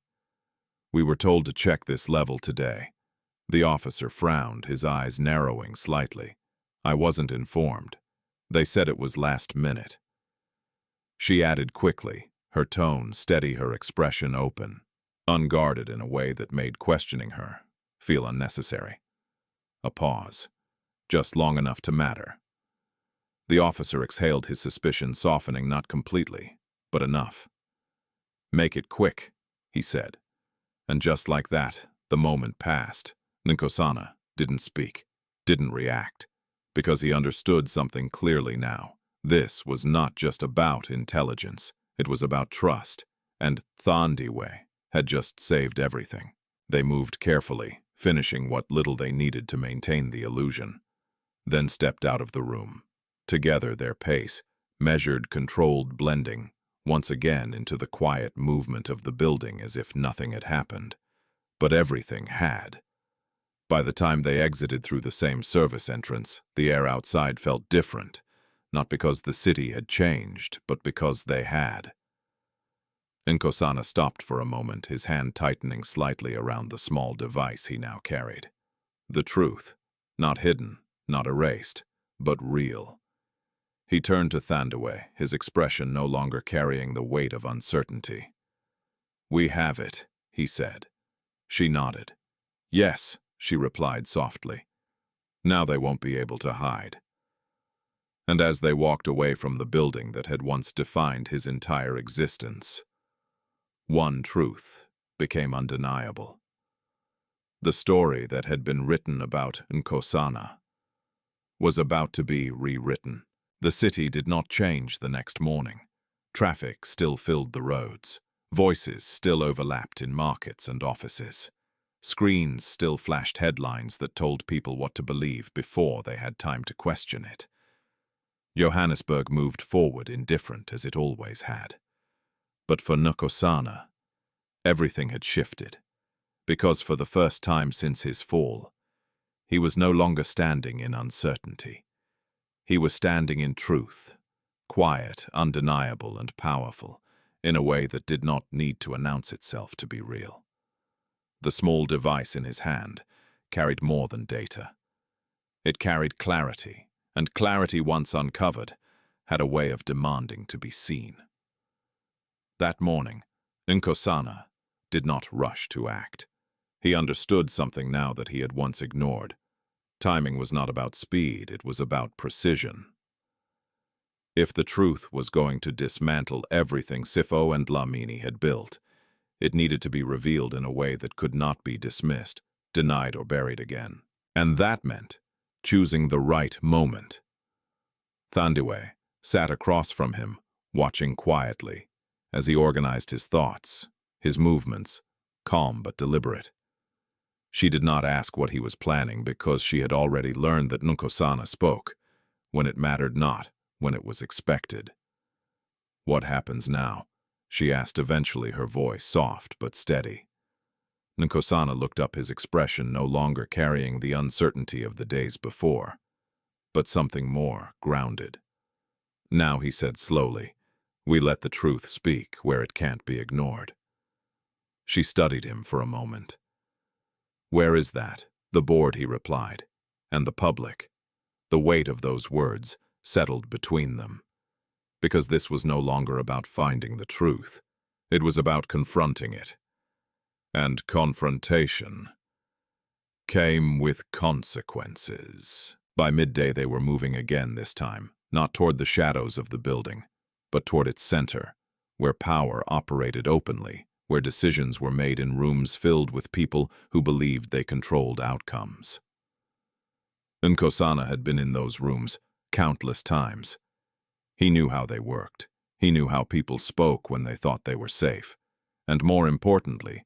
[SPEAKER 1] "We were told to check this level today." The officer frowned, his eyes narrowing slightly. "I wasn't informed. They said it was last minute." She added quickly, her tone steady, her expression open, unguarded in a way that made questioning her feel unnecessary. A pause, just long enough to matter. The officer exhaled, his suspicion softening, not completely, but enough. "Make it quick," he said. And just like that, the moment passed. Nkosana didn't speak, didn't react, because he understood something clearly now. This was not just about intelligence, it was about trust, and Thandiwe had just saved everything. They moved carefully, finishing what little they needed to maintain the illusion, then stepped out of the room. Together, their pace, measured, controlled, blending, once again into the quiet movement of the building as if nothing had happened. But everything had. By the time they exited through the same service entrance, the air outside felt different, not because the city had changed, but because they had. Nkosana stopped for a moment, his hand tightening slightly around the small device he now carried. The truth, not hidden, not erased, but real. He turned to Thandiwe, his expression no longer carrying the weight of uncertainty. "We have it," he said. She nodded. "Yes," she replied softly. "Now they won't be able to hide." And as they walked away from the building that had once defined his entire existence, one truth became undeniable. The story that had been written about Nkosana was about to be rewritten. The city did not change the next morning. Traffic still filled the roads. Voices still overlapped in markets and offices. Screens still flashed headlines that told people what to believe before they had time to question it. Johannesburg moved forward indifferent as it always had. But for Nkosana, everything had shifted, because for the first time since his fall, he was no longer standing in uncertainty. He was standing in truth, quiet, undeniable, and powerful, in a way that did not need to announce itself to be real. The small device in his hand carried more than data. It carried clarity, and clarity once uncovered had a way of demanding to be seen. That morning, Nkosana did not rush to act. He understood something now that he had once ignored. Timing was not about speed, it was about precision. If the truth was going to dismantle everything Sifo and Lamini had built, it needed to be revealed in a way that could not be dismissed, denied, or buried again. And that meant choosing the right moment. Thandiwe sat across from him, watching quietly, as he organized his thoughts, his movements, calm but deliberate. She did not ask what he was planning because she had already learned that Nkosana spoke, when it mattered not, when it was expected. "What happens now?" she asked eventually, her voice soft but steady. Nkosana looked up, his expression no longer carrying the uncertainty of the days before, but something more grounded. "Now," he said slowly, "we let the truth speak where it can't be ignored." She studied him for a moment. "Where is that? The board," he replied, "and the public." The weight of those words settled between them, because this was no longer about finding the truth. It was about confronting it. And confrontation came with consequences. By midday they were moving again this time, not toward the shadows of the building, but toward its center, where power operated openly, where decisions were made in rooms filled with people who believed they controlled outcomes. Nkosana had been in those rooms countless times. He knew how they worked. He knew how people spoke when they thought they were safe. And more importantly,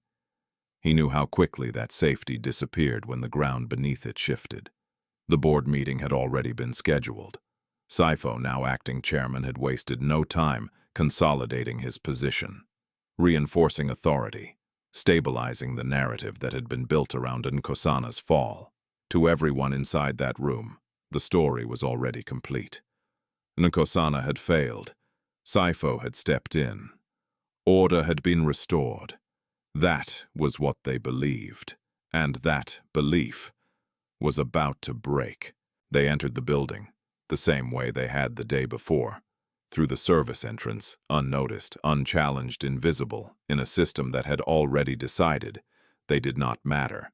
[SPEAKER 1] he knew how quickly that safety disappeared when the ground beneath it shifted. The board meeting had already been scheduled. Saifo, now acting chairman, had wasted no time consolidating his position, reinforcing authority, stabilizing the narrative that had been built around Nkosana's fall. To everyone inside that room, the story was already complete. Nkosana had failed. Saifo had stepped in. Order had been restored. That was what they believed, and that belief was about to break. They entered the building, the same way they had the day before, through the service entrance, unnoticed, unchallenged, invisible, in a system that had already decided they did not matter.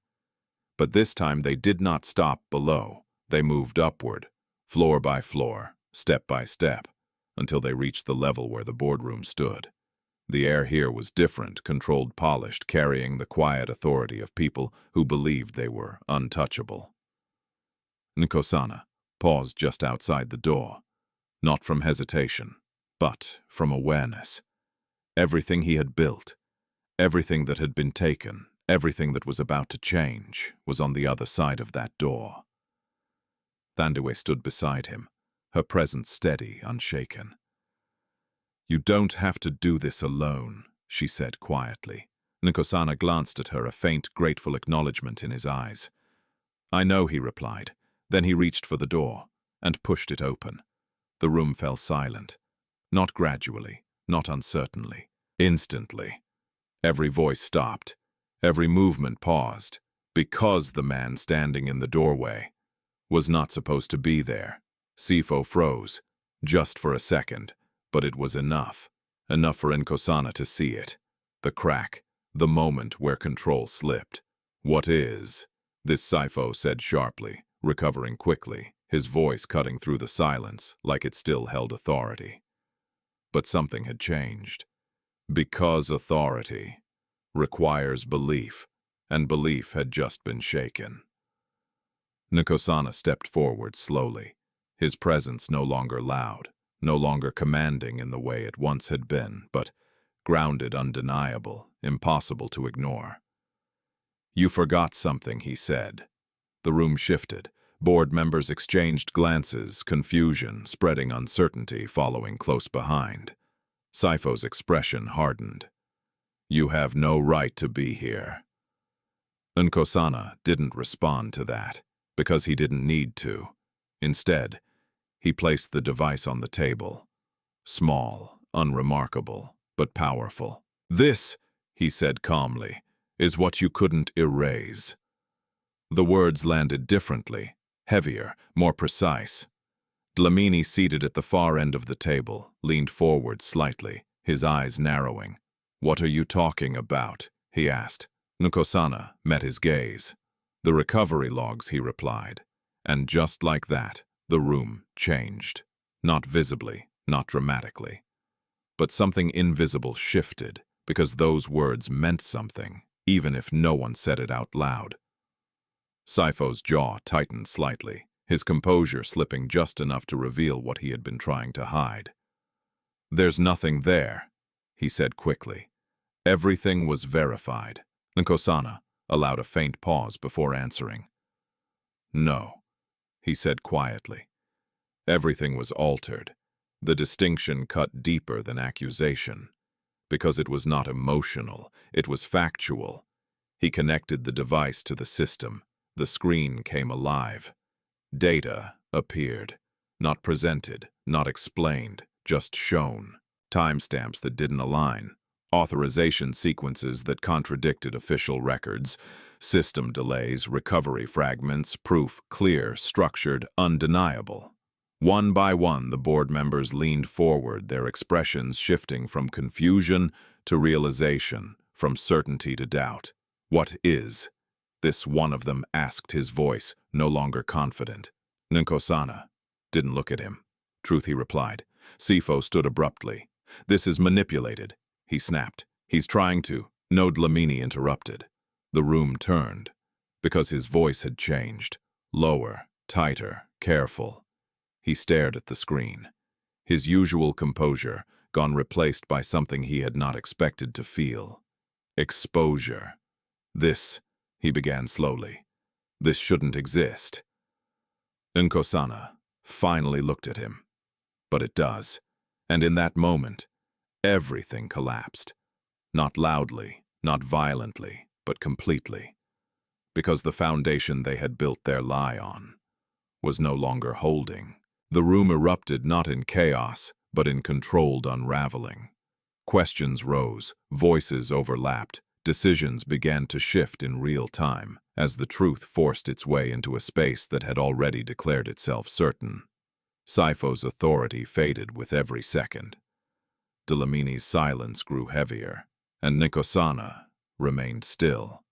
[SPEAKER 1] But this time they did not stop below. They moved upward, floor by floor, step by step, until they reached the level where the boardroom stood. The air here was different, controlled, polished, carrying the quiet authority of people who believed they were untouchable. Nkosana paused just outside the door, not from hesitation, but from awareness. Everything he had built, everything that had been taken, everything that was about to change, was on the other side of that door. Thandiwe stood beside him, her presence steady, unshaken. "You don't have to do this alone," she said quietly. Nkosana glanced at her, a faint, grateful acknowledgement in his eyes. "I know," he replied. Then he reached for the door and pushed it open. The room fell silent, not gradually, not uncertainly, instantly. Every voice stopped, every movement paused, because the man standing in the doorway was not supposed to be there. Sifo froze, just for a second, but it was enough for Nkosana to see it. The crack, the moment where control slipped. "What is?" this Sifo said sharply, recovering quickly, his voice cutting through the silence like it still held authority. But something had changed. Because authority requires belief, and belief had just been shaken. Nkosana stepped forward slowly, his presence no longer loud, no longer commanding in the way it once had been, but grounded, undeniable, impossible to ignore. "You forgot something," he said. The room shifted. Board members exchanged glances, confusion, spreading uncertainty following close behind. Saifo's expression hardened. "You have no right to be here." Nkosana didn't respond to that, because he didn't need to. Instead, he placed the device on the table. Small, unremarkable, but powerful. "This," he said calmly, "is what you couldn't erase." The words landed differently, heavier, more precise. Dlamini, seated at the far end of the table, leaned forward slightly, his eyes narrowing. "What are you talking about?" he asked. Nkosana met his gaze. "The recovery logs," he replied. And just like that, the room changed. Not visibly, not dramatically. But something invisible shifted, because those words meant something, even if no one said it out loud. Saifo's jaw tightened slightly, his composure slipping just enough to reveal what he had been trying to hide. "There's nothing there," he said quickly. "Everything was verified." Nkosana, allowed a faint pause before answering. "No," he said quietly. Everything was altered. The distinction cut deeper than accusation. Because it was not emotional, it was factual. He connected the device to the system. The screen came alive. Data appeared. Not presented, not explained, just shown. Timestamps that didn't align. Authorization sequences that contradicted official records. System delays, recovery fragments, proof clear, structured, undeniable. One by one, the board members leaned forward, their expressions shifting from confusion to realization, from certainty to doubt. "What is?" This one of them asked, his voice no longer confident. Nkosana didn't look at him. "Truth," he replied. Sifo stood abruptly. "This is manipulated," he snapped. "He's trying to—" No, Dlamini interrupted. The room turned, because his voice had changed. Lower, tighter, careful. He stared at the screen. His usual composure gone, replaced by something he had not expected to feel. Exposure. "This," he began slowly. "This shouldn't exist." Nkosana finally looked at him. But it does. And in that moment, everything collapsed. Not loudly, not violently, but completely. Because the foundation they had built their lie on was no longer holding. The room erupted not in chaos, but in controlled unraveling. Questions rose, voices overlapped, decisions began to shift in real time, as the truth forced its way into a space that had already declared itself certain. Sifo's authority faded with every second. Dlamini's silence grew heavier, and Nkosana remained still.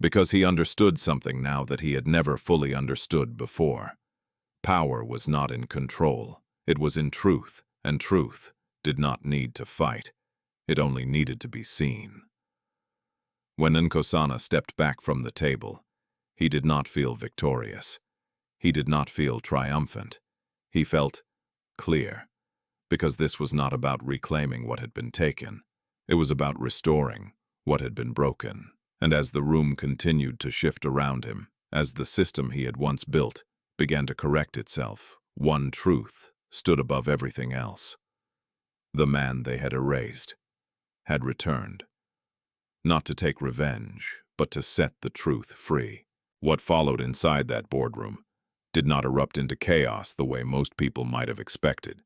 [SPEAKER 1] Because he understood something now that he had never fully understood before. Power was not in control, it was in truth, and truth did not need to fight. It only needed to be seen. When Nkosana stepped back from the table, he did not feel victorious. He did not feel triumphant. He felt clear, because this was not about reclaiming what had been taken. It was about restoring what had been broken. And as the room continued to shift around him, as the system he had once built began to correct itself, one truth stood above everything else. The man they had erased had returned. Not to take revenge, but to set the truth free. What followed inside that boardroom did not erupt into chaos the way most people might have expected.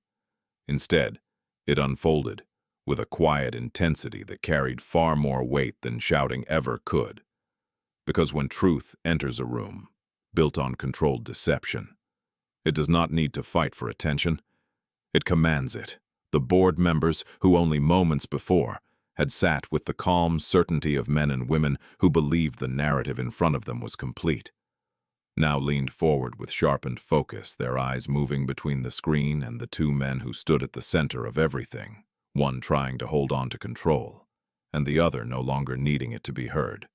[SPEAKER 1] Instead, it unfolded with a quiet intensity that carried far more weight than shouting ever could. Because when truth enters a room, built on controlled deception, it does not need to fight for attention. It commands it. The board members, who only moments before had sat with the calm certainty of men and women who believed the narrative in front of them was complete, now leaned forward with sharpened focus, their eyes moving between the screen and the two men who stood at the center of everything, one trying to hold on to control, and the other no longer needing it to be heard.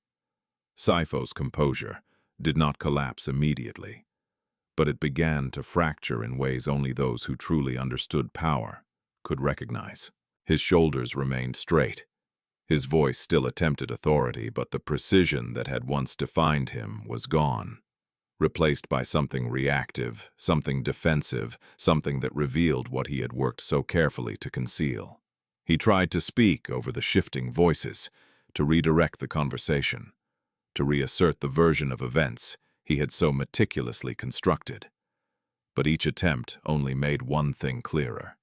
[SPEAKER 1] Sifo's composure did not collapse immediately, but it began to fracture in ways only those who truly understood power could recognize. His shoulders remained straight. His voice still attempted authority, but the precision that had once defined him was gone, replaced by something reactive, something defensive, something that revealed what he had worked so carefully to conceal. He tried to speak over the shifting voices, to redirect the conversation, to reassert the version of events he had so meticulously constructed. But each attempt only made one thing clearer.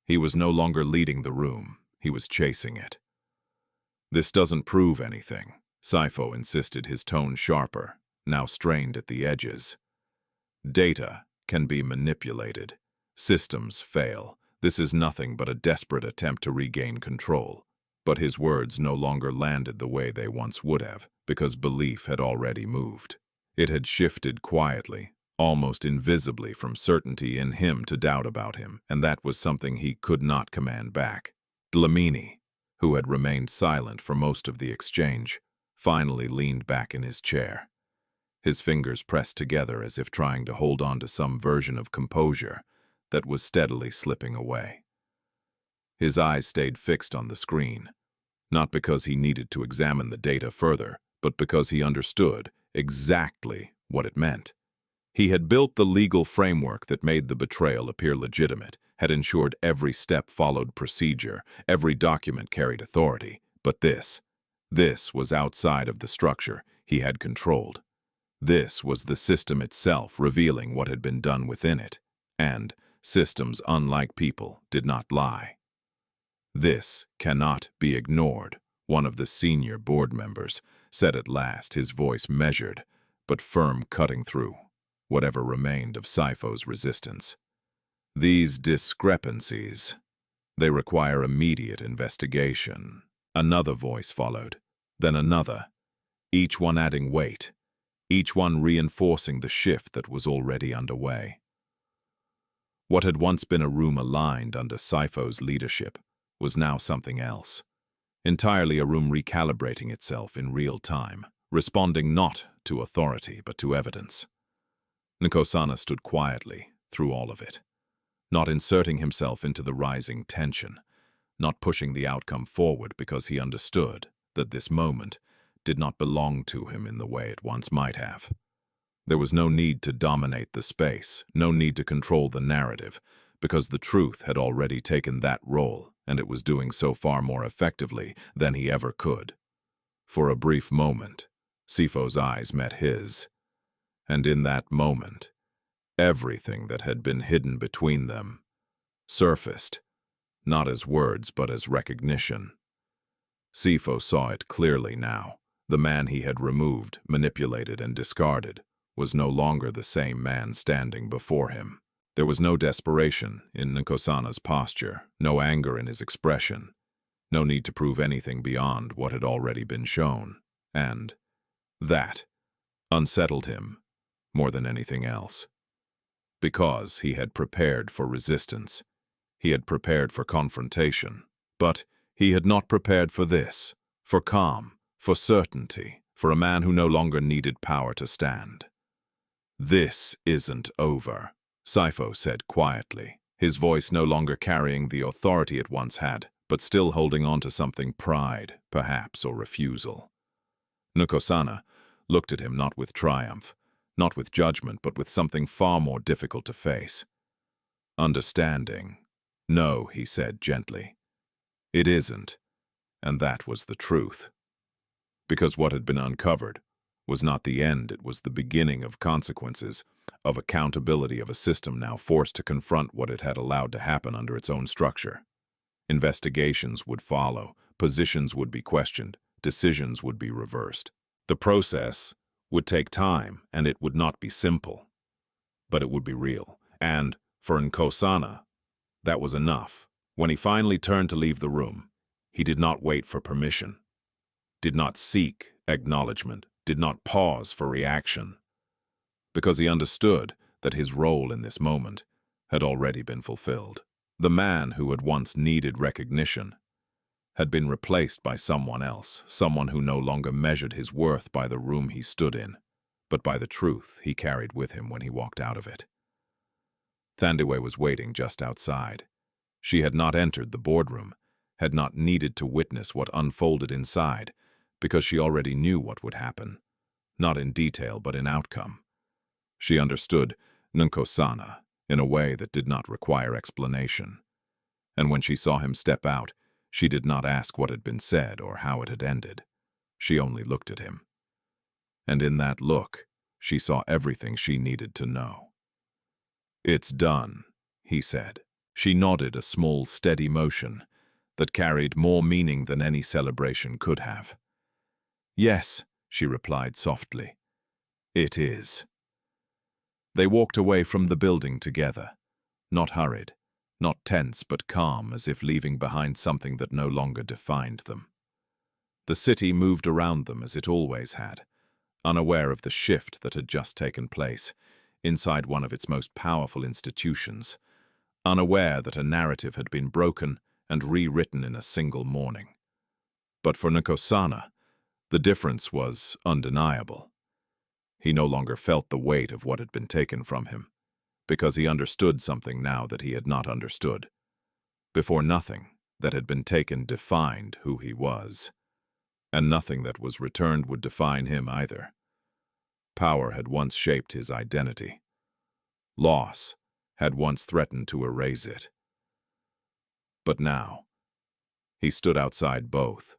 [SPEAKER 1] He was no longer leading the room, he was chasing it. "This doesn't prove anything," Sifo insisted, his tone sharper, now strained at the edges. "Data can be manipulated. Systems fail. This is nothing but a desperate attempt to regain control." But his words no longer landed the way they once would have, because belief had already moved. It had shifted quietly, almost invisibly, from certainty in him to doubt about him, and that was something he could not command back. Dlamini, who had remained silent for most of the exchange, finally leaned back in his chair. His fingers pressed together as if trying to hold on to some version of composure that was steadily slipping away. His eyes stayed fixed on the screen, not because he needed to examine the data further, but because he understood exactly what it meant. He had built the legal framework that made the betrayal appear legitimate, had ensured every step followed procedure, every document carried authority. But this was outside of the structure he had controlled. This was the system itself revealing what had been done within it. And systems, unlike people, did not lie. "This cannot be ignored," one of the senior board members said at last, his voice measured, but firm, cutting through whatever remained of Sipho's resistance. "These discrepancies, they require immediate investigation." Another voice followed, then another, each one adding weight, each one reinforcing the shift that was already underway. What had once been a room aligned under Sipho's leadership was now something else. Entirely a room recalibrating itself in real time, responding not to authority but to evidence. Nkosana stood quietly through all of it, not inserting himself into the rising tension, not pushing the outcome forward because he understood that this moment did not belong to him in the way it once might have. There was no need to dominate the space, no need to control the narrative, because the truth had already taken that role, and it was doing so far more effectively than he ever could. For a brief moment, Sipho's eyes met his, and in that moment, everything that had been hidden between them surfaced, not as words but as recognition. Sipho saw it clearly now. The man he had removed, manipulated, and discarded was no longer the same man standing before him. There was no desperation in Nkosana's posture, no anger in his expression, no need to prove anything beyond what had already been shown, and that unsettled him more than anything else. Because he had prepared for resistance, he had prepared for confrontation, but he had not prepared for this, for calm, for certainty, for a man who no longer needed power to stand. "This isn't over," Sipho said quietly, his voice no longer carrying the authority it once had, but still holding on to something: pride, perhaps, or refusal. Nkosana looked at him not with triumph, not with judgment, but with something far more difficult to face. "Understanding. No," he said gently. "It isn't." And that was the truth. Because what had been uncovered was not the end, it was the beginning of consequences, of accountability, of a system now forced to confront what it had allowed to happen under its own structure. Investigations would follow, positions would be questioned, decisions would be reversed. The process would take time, and it would not be simple. But it would be real. And, for Nkosana, that was enough. When he finally turned to leave the room, he did not wait for permission, did not seek acknowledgement, did not pause for reaction, because he understood that his role in this moment had already been fulfilled. The man who had once needed recognition had been replaced by someone else, someone who no longer measured his worth by the room he stood in, but by the truth he carried with him when he walked out of it. Thandiwe was waiting just outside. She had not entered the boardroom, had not needed to witness what unfolded inside, because she already knew what would happen, not in detail but in outcome. She understood Nkosana in a way that did not require explanation. And when she saw him step out, she did not ask what had been said or how it had ended. She only looked at him. And in that look, she saw everything she needed to know. "It's done," he said. She nodded, a small, steady motion that carried more meaning than any celebration could have. "Yes," she replied softly. "It is." They walked away from the building together, not hurried, not tense but calm, as if leaving behind something that no longer defined them. The city moved around them as it always had, unaware of the shift that had just taken place inside one of its most powerful institutions, unaware that a narrative had been broken and rewritten in a single morning. But for Nkosana, the difference was undeniable. He no longer felt the weight of what had been taken from him, because he understood something now that he had not understood. Before, nothing that had been taken defined who he was. and nothing that was returned would define him either. Power had once shaped his identity. Loss had once threatened to erase it. But now, he stood outside both,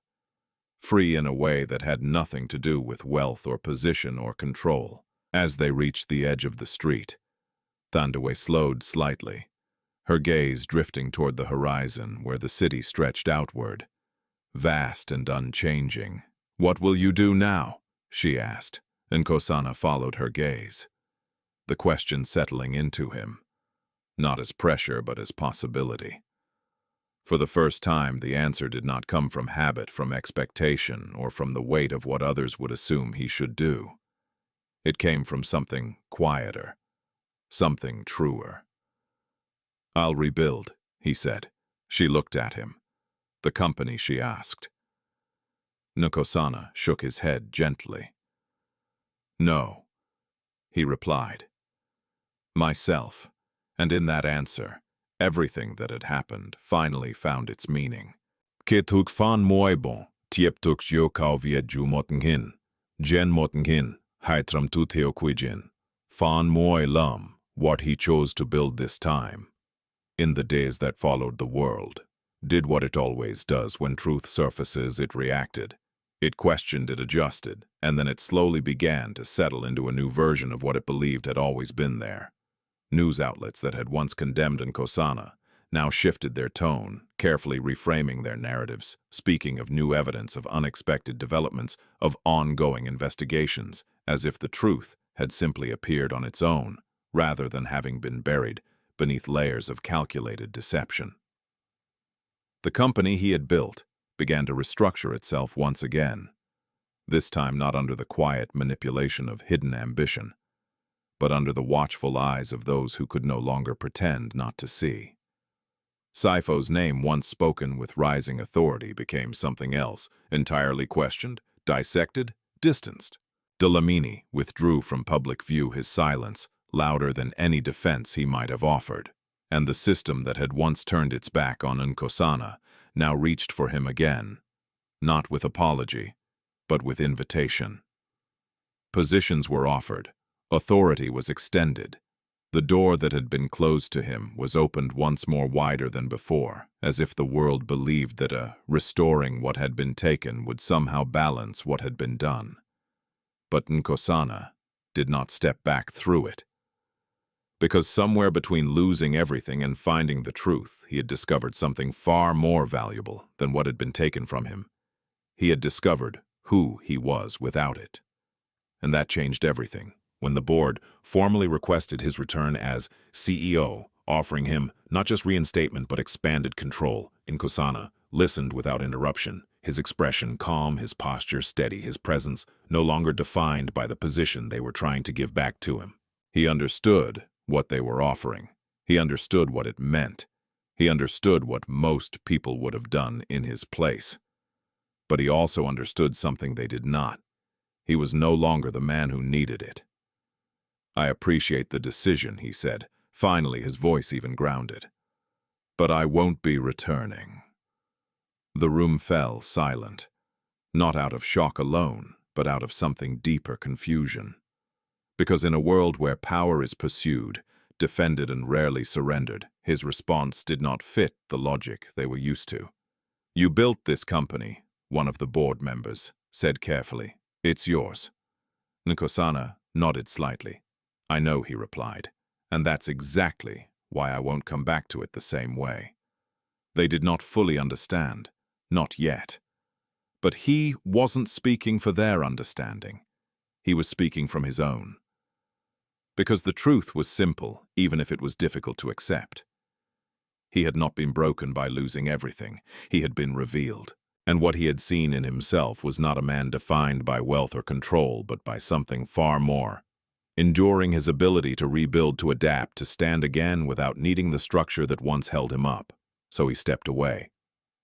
[SPEAKER 1] free in a way that had nothing to do with wealth or position or control. As they reached the edge of the street, Thandiwe slowed slightly, her gaze drifting toward the horizon where the city stretched outward, vast and unchanging. "What will you do now?" she asked, and Nkosana followed her gaze, the question settling into him, not as pressure but as possibility. For the first time, the answer did not come from habit, from expectation, or from the weight of what others would assume he should do. It came from something quieter, something truer. "I'll rebuild," he said. She looked at him. "The company?" she asked. Nkosana shook his head gently. "No," he replied. "Myself." And in that answer, everything that had happened finally found its meaning. "Ketuk fan moibon, tieptuk jo kauvia ju motenghin, jen motenghin, haitram tu theoquijin, fan moi lum, what he chose to build this time. In the days that followed, the world did what it always does when truth surfaces. It reacted. It questioned, it adjusted, and then it slowly began to settle into a new version of what it believed had always been there. News outlets that had once condemned Nkosana now shifted their tone, carefully reframing their narratives, speaking of new evidence, of unexpected developments, of ongoing investigations, as if the truth had simply appeared on its own, rather than having been buried beneath layers of calculated deception. The company he had built began to restructure itself once again, this time not under the quiet manipulation of hidden ambition, but under the watchful eyes of those who could no longer pretend not to see. Saifo's name, once spoken with rising authority, became something else, entirely questioned, dissected, distanced. Dlamini withdrew from public view, his silence louder than any defense he might have offered, and the system that had once turned its back on Nkosana now reached for him again, not with apology, but with invitation. Positions were offered, authority was extended. The door that had been closed to him was opened once more, wider than before, as if the world believed that restoring what had been taken would somehow balance what had been done. But Nkosana did not step back through it. Because somewhere between losing everything and finding the truth, he had discovered something far more valuable than what had been taken from him. He had discovered who he was without it. And that changed everything. When the board formally requested his return as CEO, offering him not just reinstatement but expanded control, Nkosana listened without interruption, his expression calm, his posture steady, his presence no longer defined by the position they were trying to give back to him. He understood what they were offering. He understood what it meant. He understood what most people would have done in his place. But he also understood something they did not. He was no longer the man who needed it. "I appreciate the decision," he said, finally, his voice even grounded. "But I won't be returning." The room fell silent, not out of shock alone, but out of something deeper, confusion. Because in a world where power is pursued, defended, and rarely surrendered, his response did not fit the logic they were used to. "You built this company," one of the board members said carefully. "It's yours." Nkosana nodded slightly. "I know," he replied, "and that's exactly why I won't come back to it the same way." They did not fully understand, not yet. But he wasn't speaking for their understanding. He was speaking from his own. Because the truth was simple, even if it was difficult to accept. He had not been broken by losing everything. He had been revealed. And what he had seen in himself was not a man defined by wealth or control, but by something far more. Enduring, his ability to rebuild, to adapt, to stand again without needing the structure that once held him up. So he stepped away.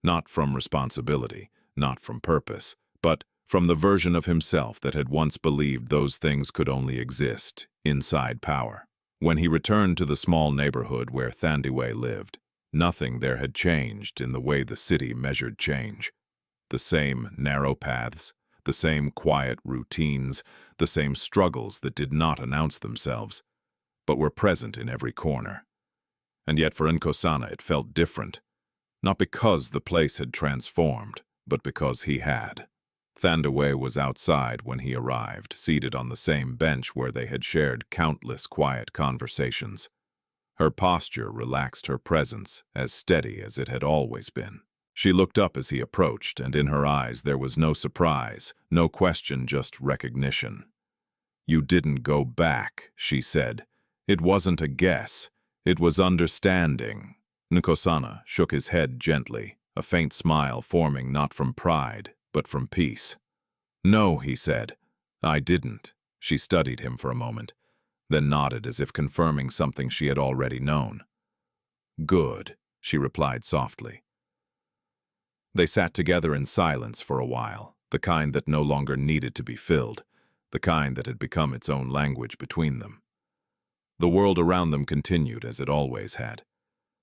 [SPEAKER 1] Not from responsibility, not from purpose, but from the version of himself that had once believed those things could only exist inside power. When he returned to the small neighborhood where Thandiwe lived, nothing there had changed in the way the city measured change. The same narrow paths, the same quiet routines, the same struggles that did not announce themselves, but were present in every corner. And yet for Nkosana it felt different, not because the place had transformed, but because he had. Thandiwe was outside when he arrived, seated on the same bench where they had shared countless quiet conversations. Her posture relaxed, her presence as steady as it had always been. She looked up as he approached, and in her eyes there was no surprise, no question, just recognition. "You didn't go back," she said. "It wasn't a guess. It was understanding." Nkosana shook his head gently, a faint smile forming not from pride, but from peace. "No," he said, "I didn't." She studied him for a moment, then nodded as if confirming something she had already known. "Good," she replied softly. They sat together in silence for a while, the kind that no longer needed to be filled, the kind that had become its own language between them. The world around them continued as it always had,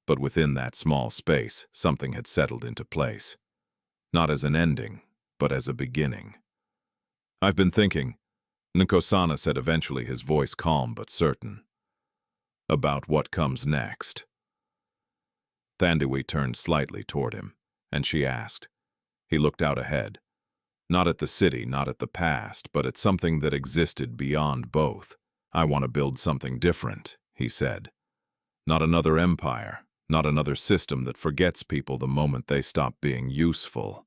[SPEAKER 1] but within that small space something had settled into place, not as an ending, but as a beginning. "I've been thinking," Nkosana said eventually, his voice calm but certain, "about what comes next." Thandiwe turned slightly toward him, and she asked. He looked out ahead, not at the city, not at the past, but at something that existed beyond both. "I want to build something different," he said. "Not another empire, not another system that forgets people the moment they stop being useful."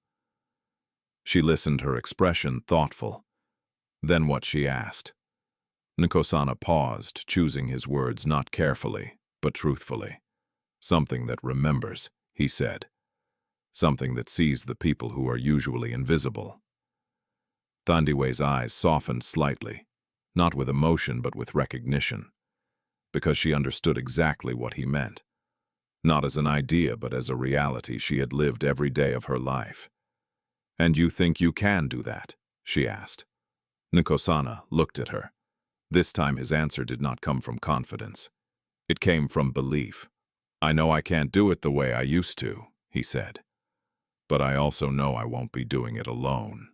[SPEAKER 1] She listened, her expression thoughtful. "Then what?" she asked. Nkosana paused, choosing his words not carefully, but truthfully. "Something that remembers," he said. "Something that sees the people who are usually invisible." Thandiwe's eyes softened slightly, not with emotion but with recognition, because she understood exactly what he meant. Not as an idea, but as a reality she had lived every day of her life. "And you think you can do that?" she asked. Nkosana looked at her. This time his answer did not come from confidence. It came from belief. "I know I can't do it the way I used to," he said. "But I also know I won't be doing it alone."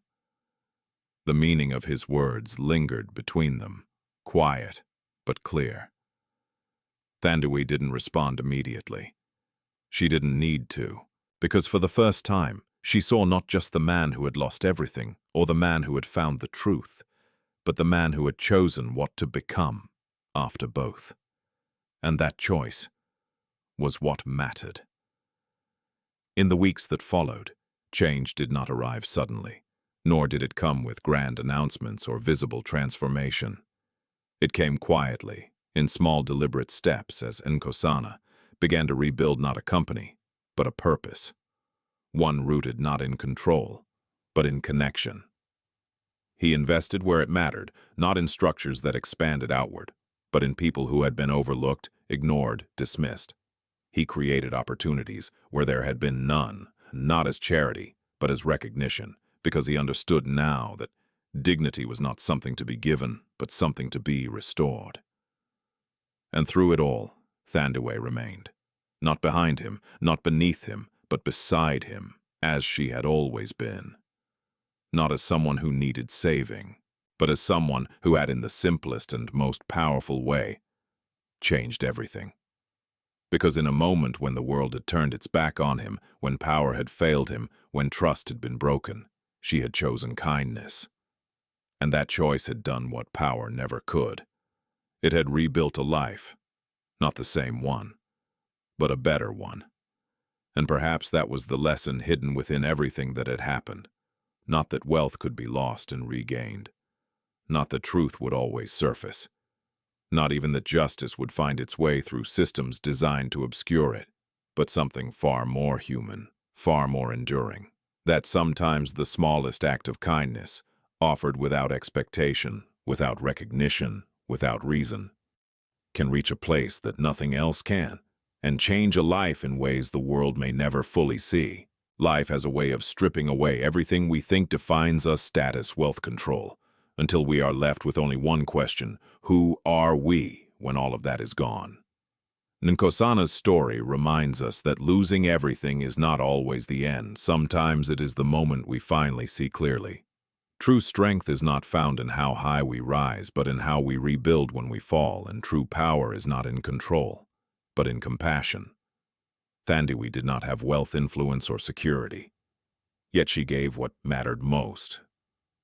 [SPEAKER 1] The meaning of his words lingered between them, quiet but clear. Thandiwe didn't respond immediately. She didn't need to, because for the first time, she saw not just the man who had lost everything, or the man who had found the truth, but the man who had chosen what to become after both. And that choice was what mattered. In the weeks that followed, change did not arrive suddenly, nor did it come with grand announcements or visible transformation. It came quietly, in small deliberate steps, as Nkosana began to rebuild not a company, but a purpose. One rooted not in control, but in connection. He invested where it mattered, not in structures that expanded outward, but in people who had been overlooked, ignored, dismissed. He created opportunities where there had been none, not as charity, but as recognition, because he understood now that dignity was not something to be given, but something to be restored. And through it all, Thandiwe remained. Not behind him, not beneath him, but beside him, as she had always been. Not as someone who needed saving, but as someone who had, in the simplest and most powerful way, changed everything. Because in a moment when the world had turned its back on him, when power had failed him, when trust had been broken, she had chosen kindness. And that choice had done what power never could. It had rebuilt a life, not the same one, but a better one. And perhaps that was the lesson hidden within everything that had happened. Not that wealth could be lost and regained. Not that truth would always surface. Not even that justice would find its way through systems designed to obscure it, but something far more human, far more enduring. That sometimes the smallest act of kindness, offered without expectation, without recognition, without reason, can reach a place that nothing else can, and change a life in ways the world may never fully see. Life has a way of stripping away everything we think defines us: status, wealth, control, until we are left with only one question: who are we when all of that is gone? Nkosana's story reminds us that losing everything is not always the end. Sometimes it is the moment we finally see clearly. True strength is not found in how high we rise, but in how we rebuild when we fall, and true power is not in control, but in compassion. Thandiwe did not have wealth, influence, or security. Yet she gave what mattered most.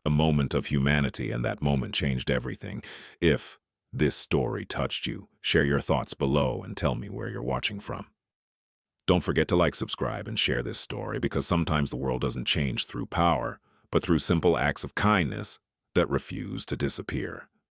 [SPEAKER 1] A moment of humanity, and that moment changed everything. If this story touched you, share your thoughts below and tell me where you're watching from. Don't forget to like, subscribe, and share this story, because sometimes the world doesn't change through power, but through simple acts of kindness that refuse to disappear.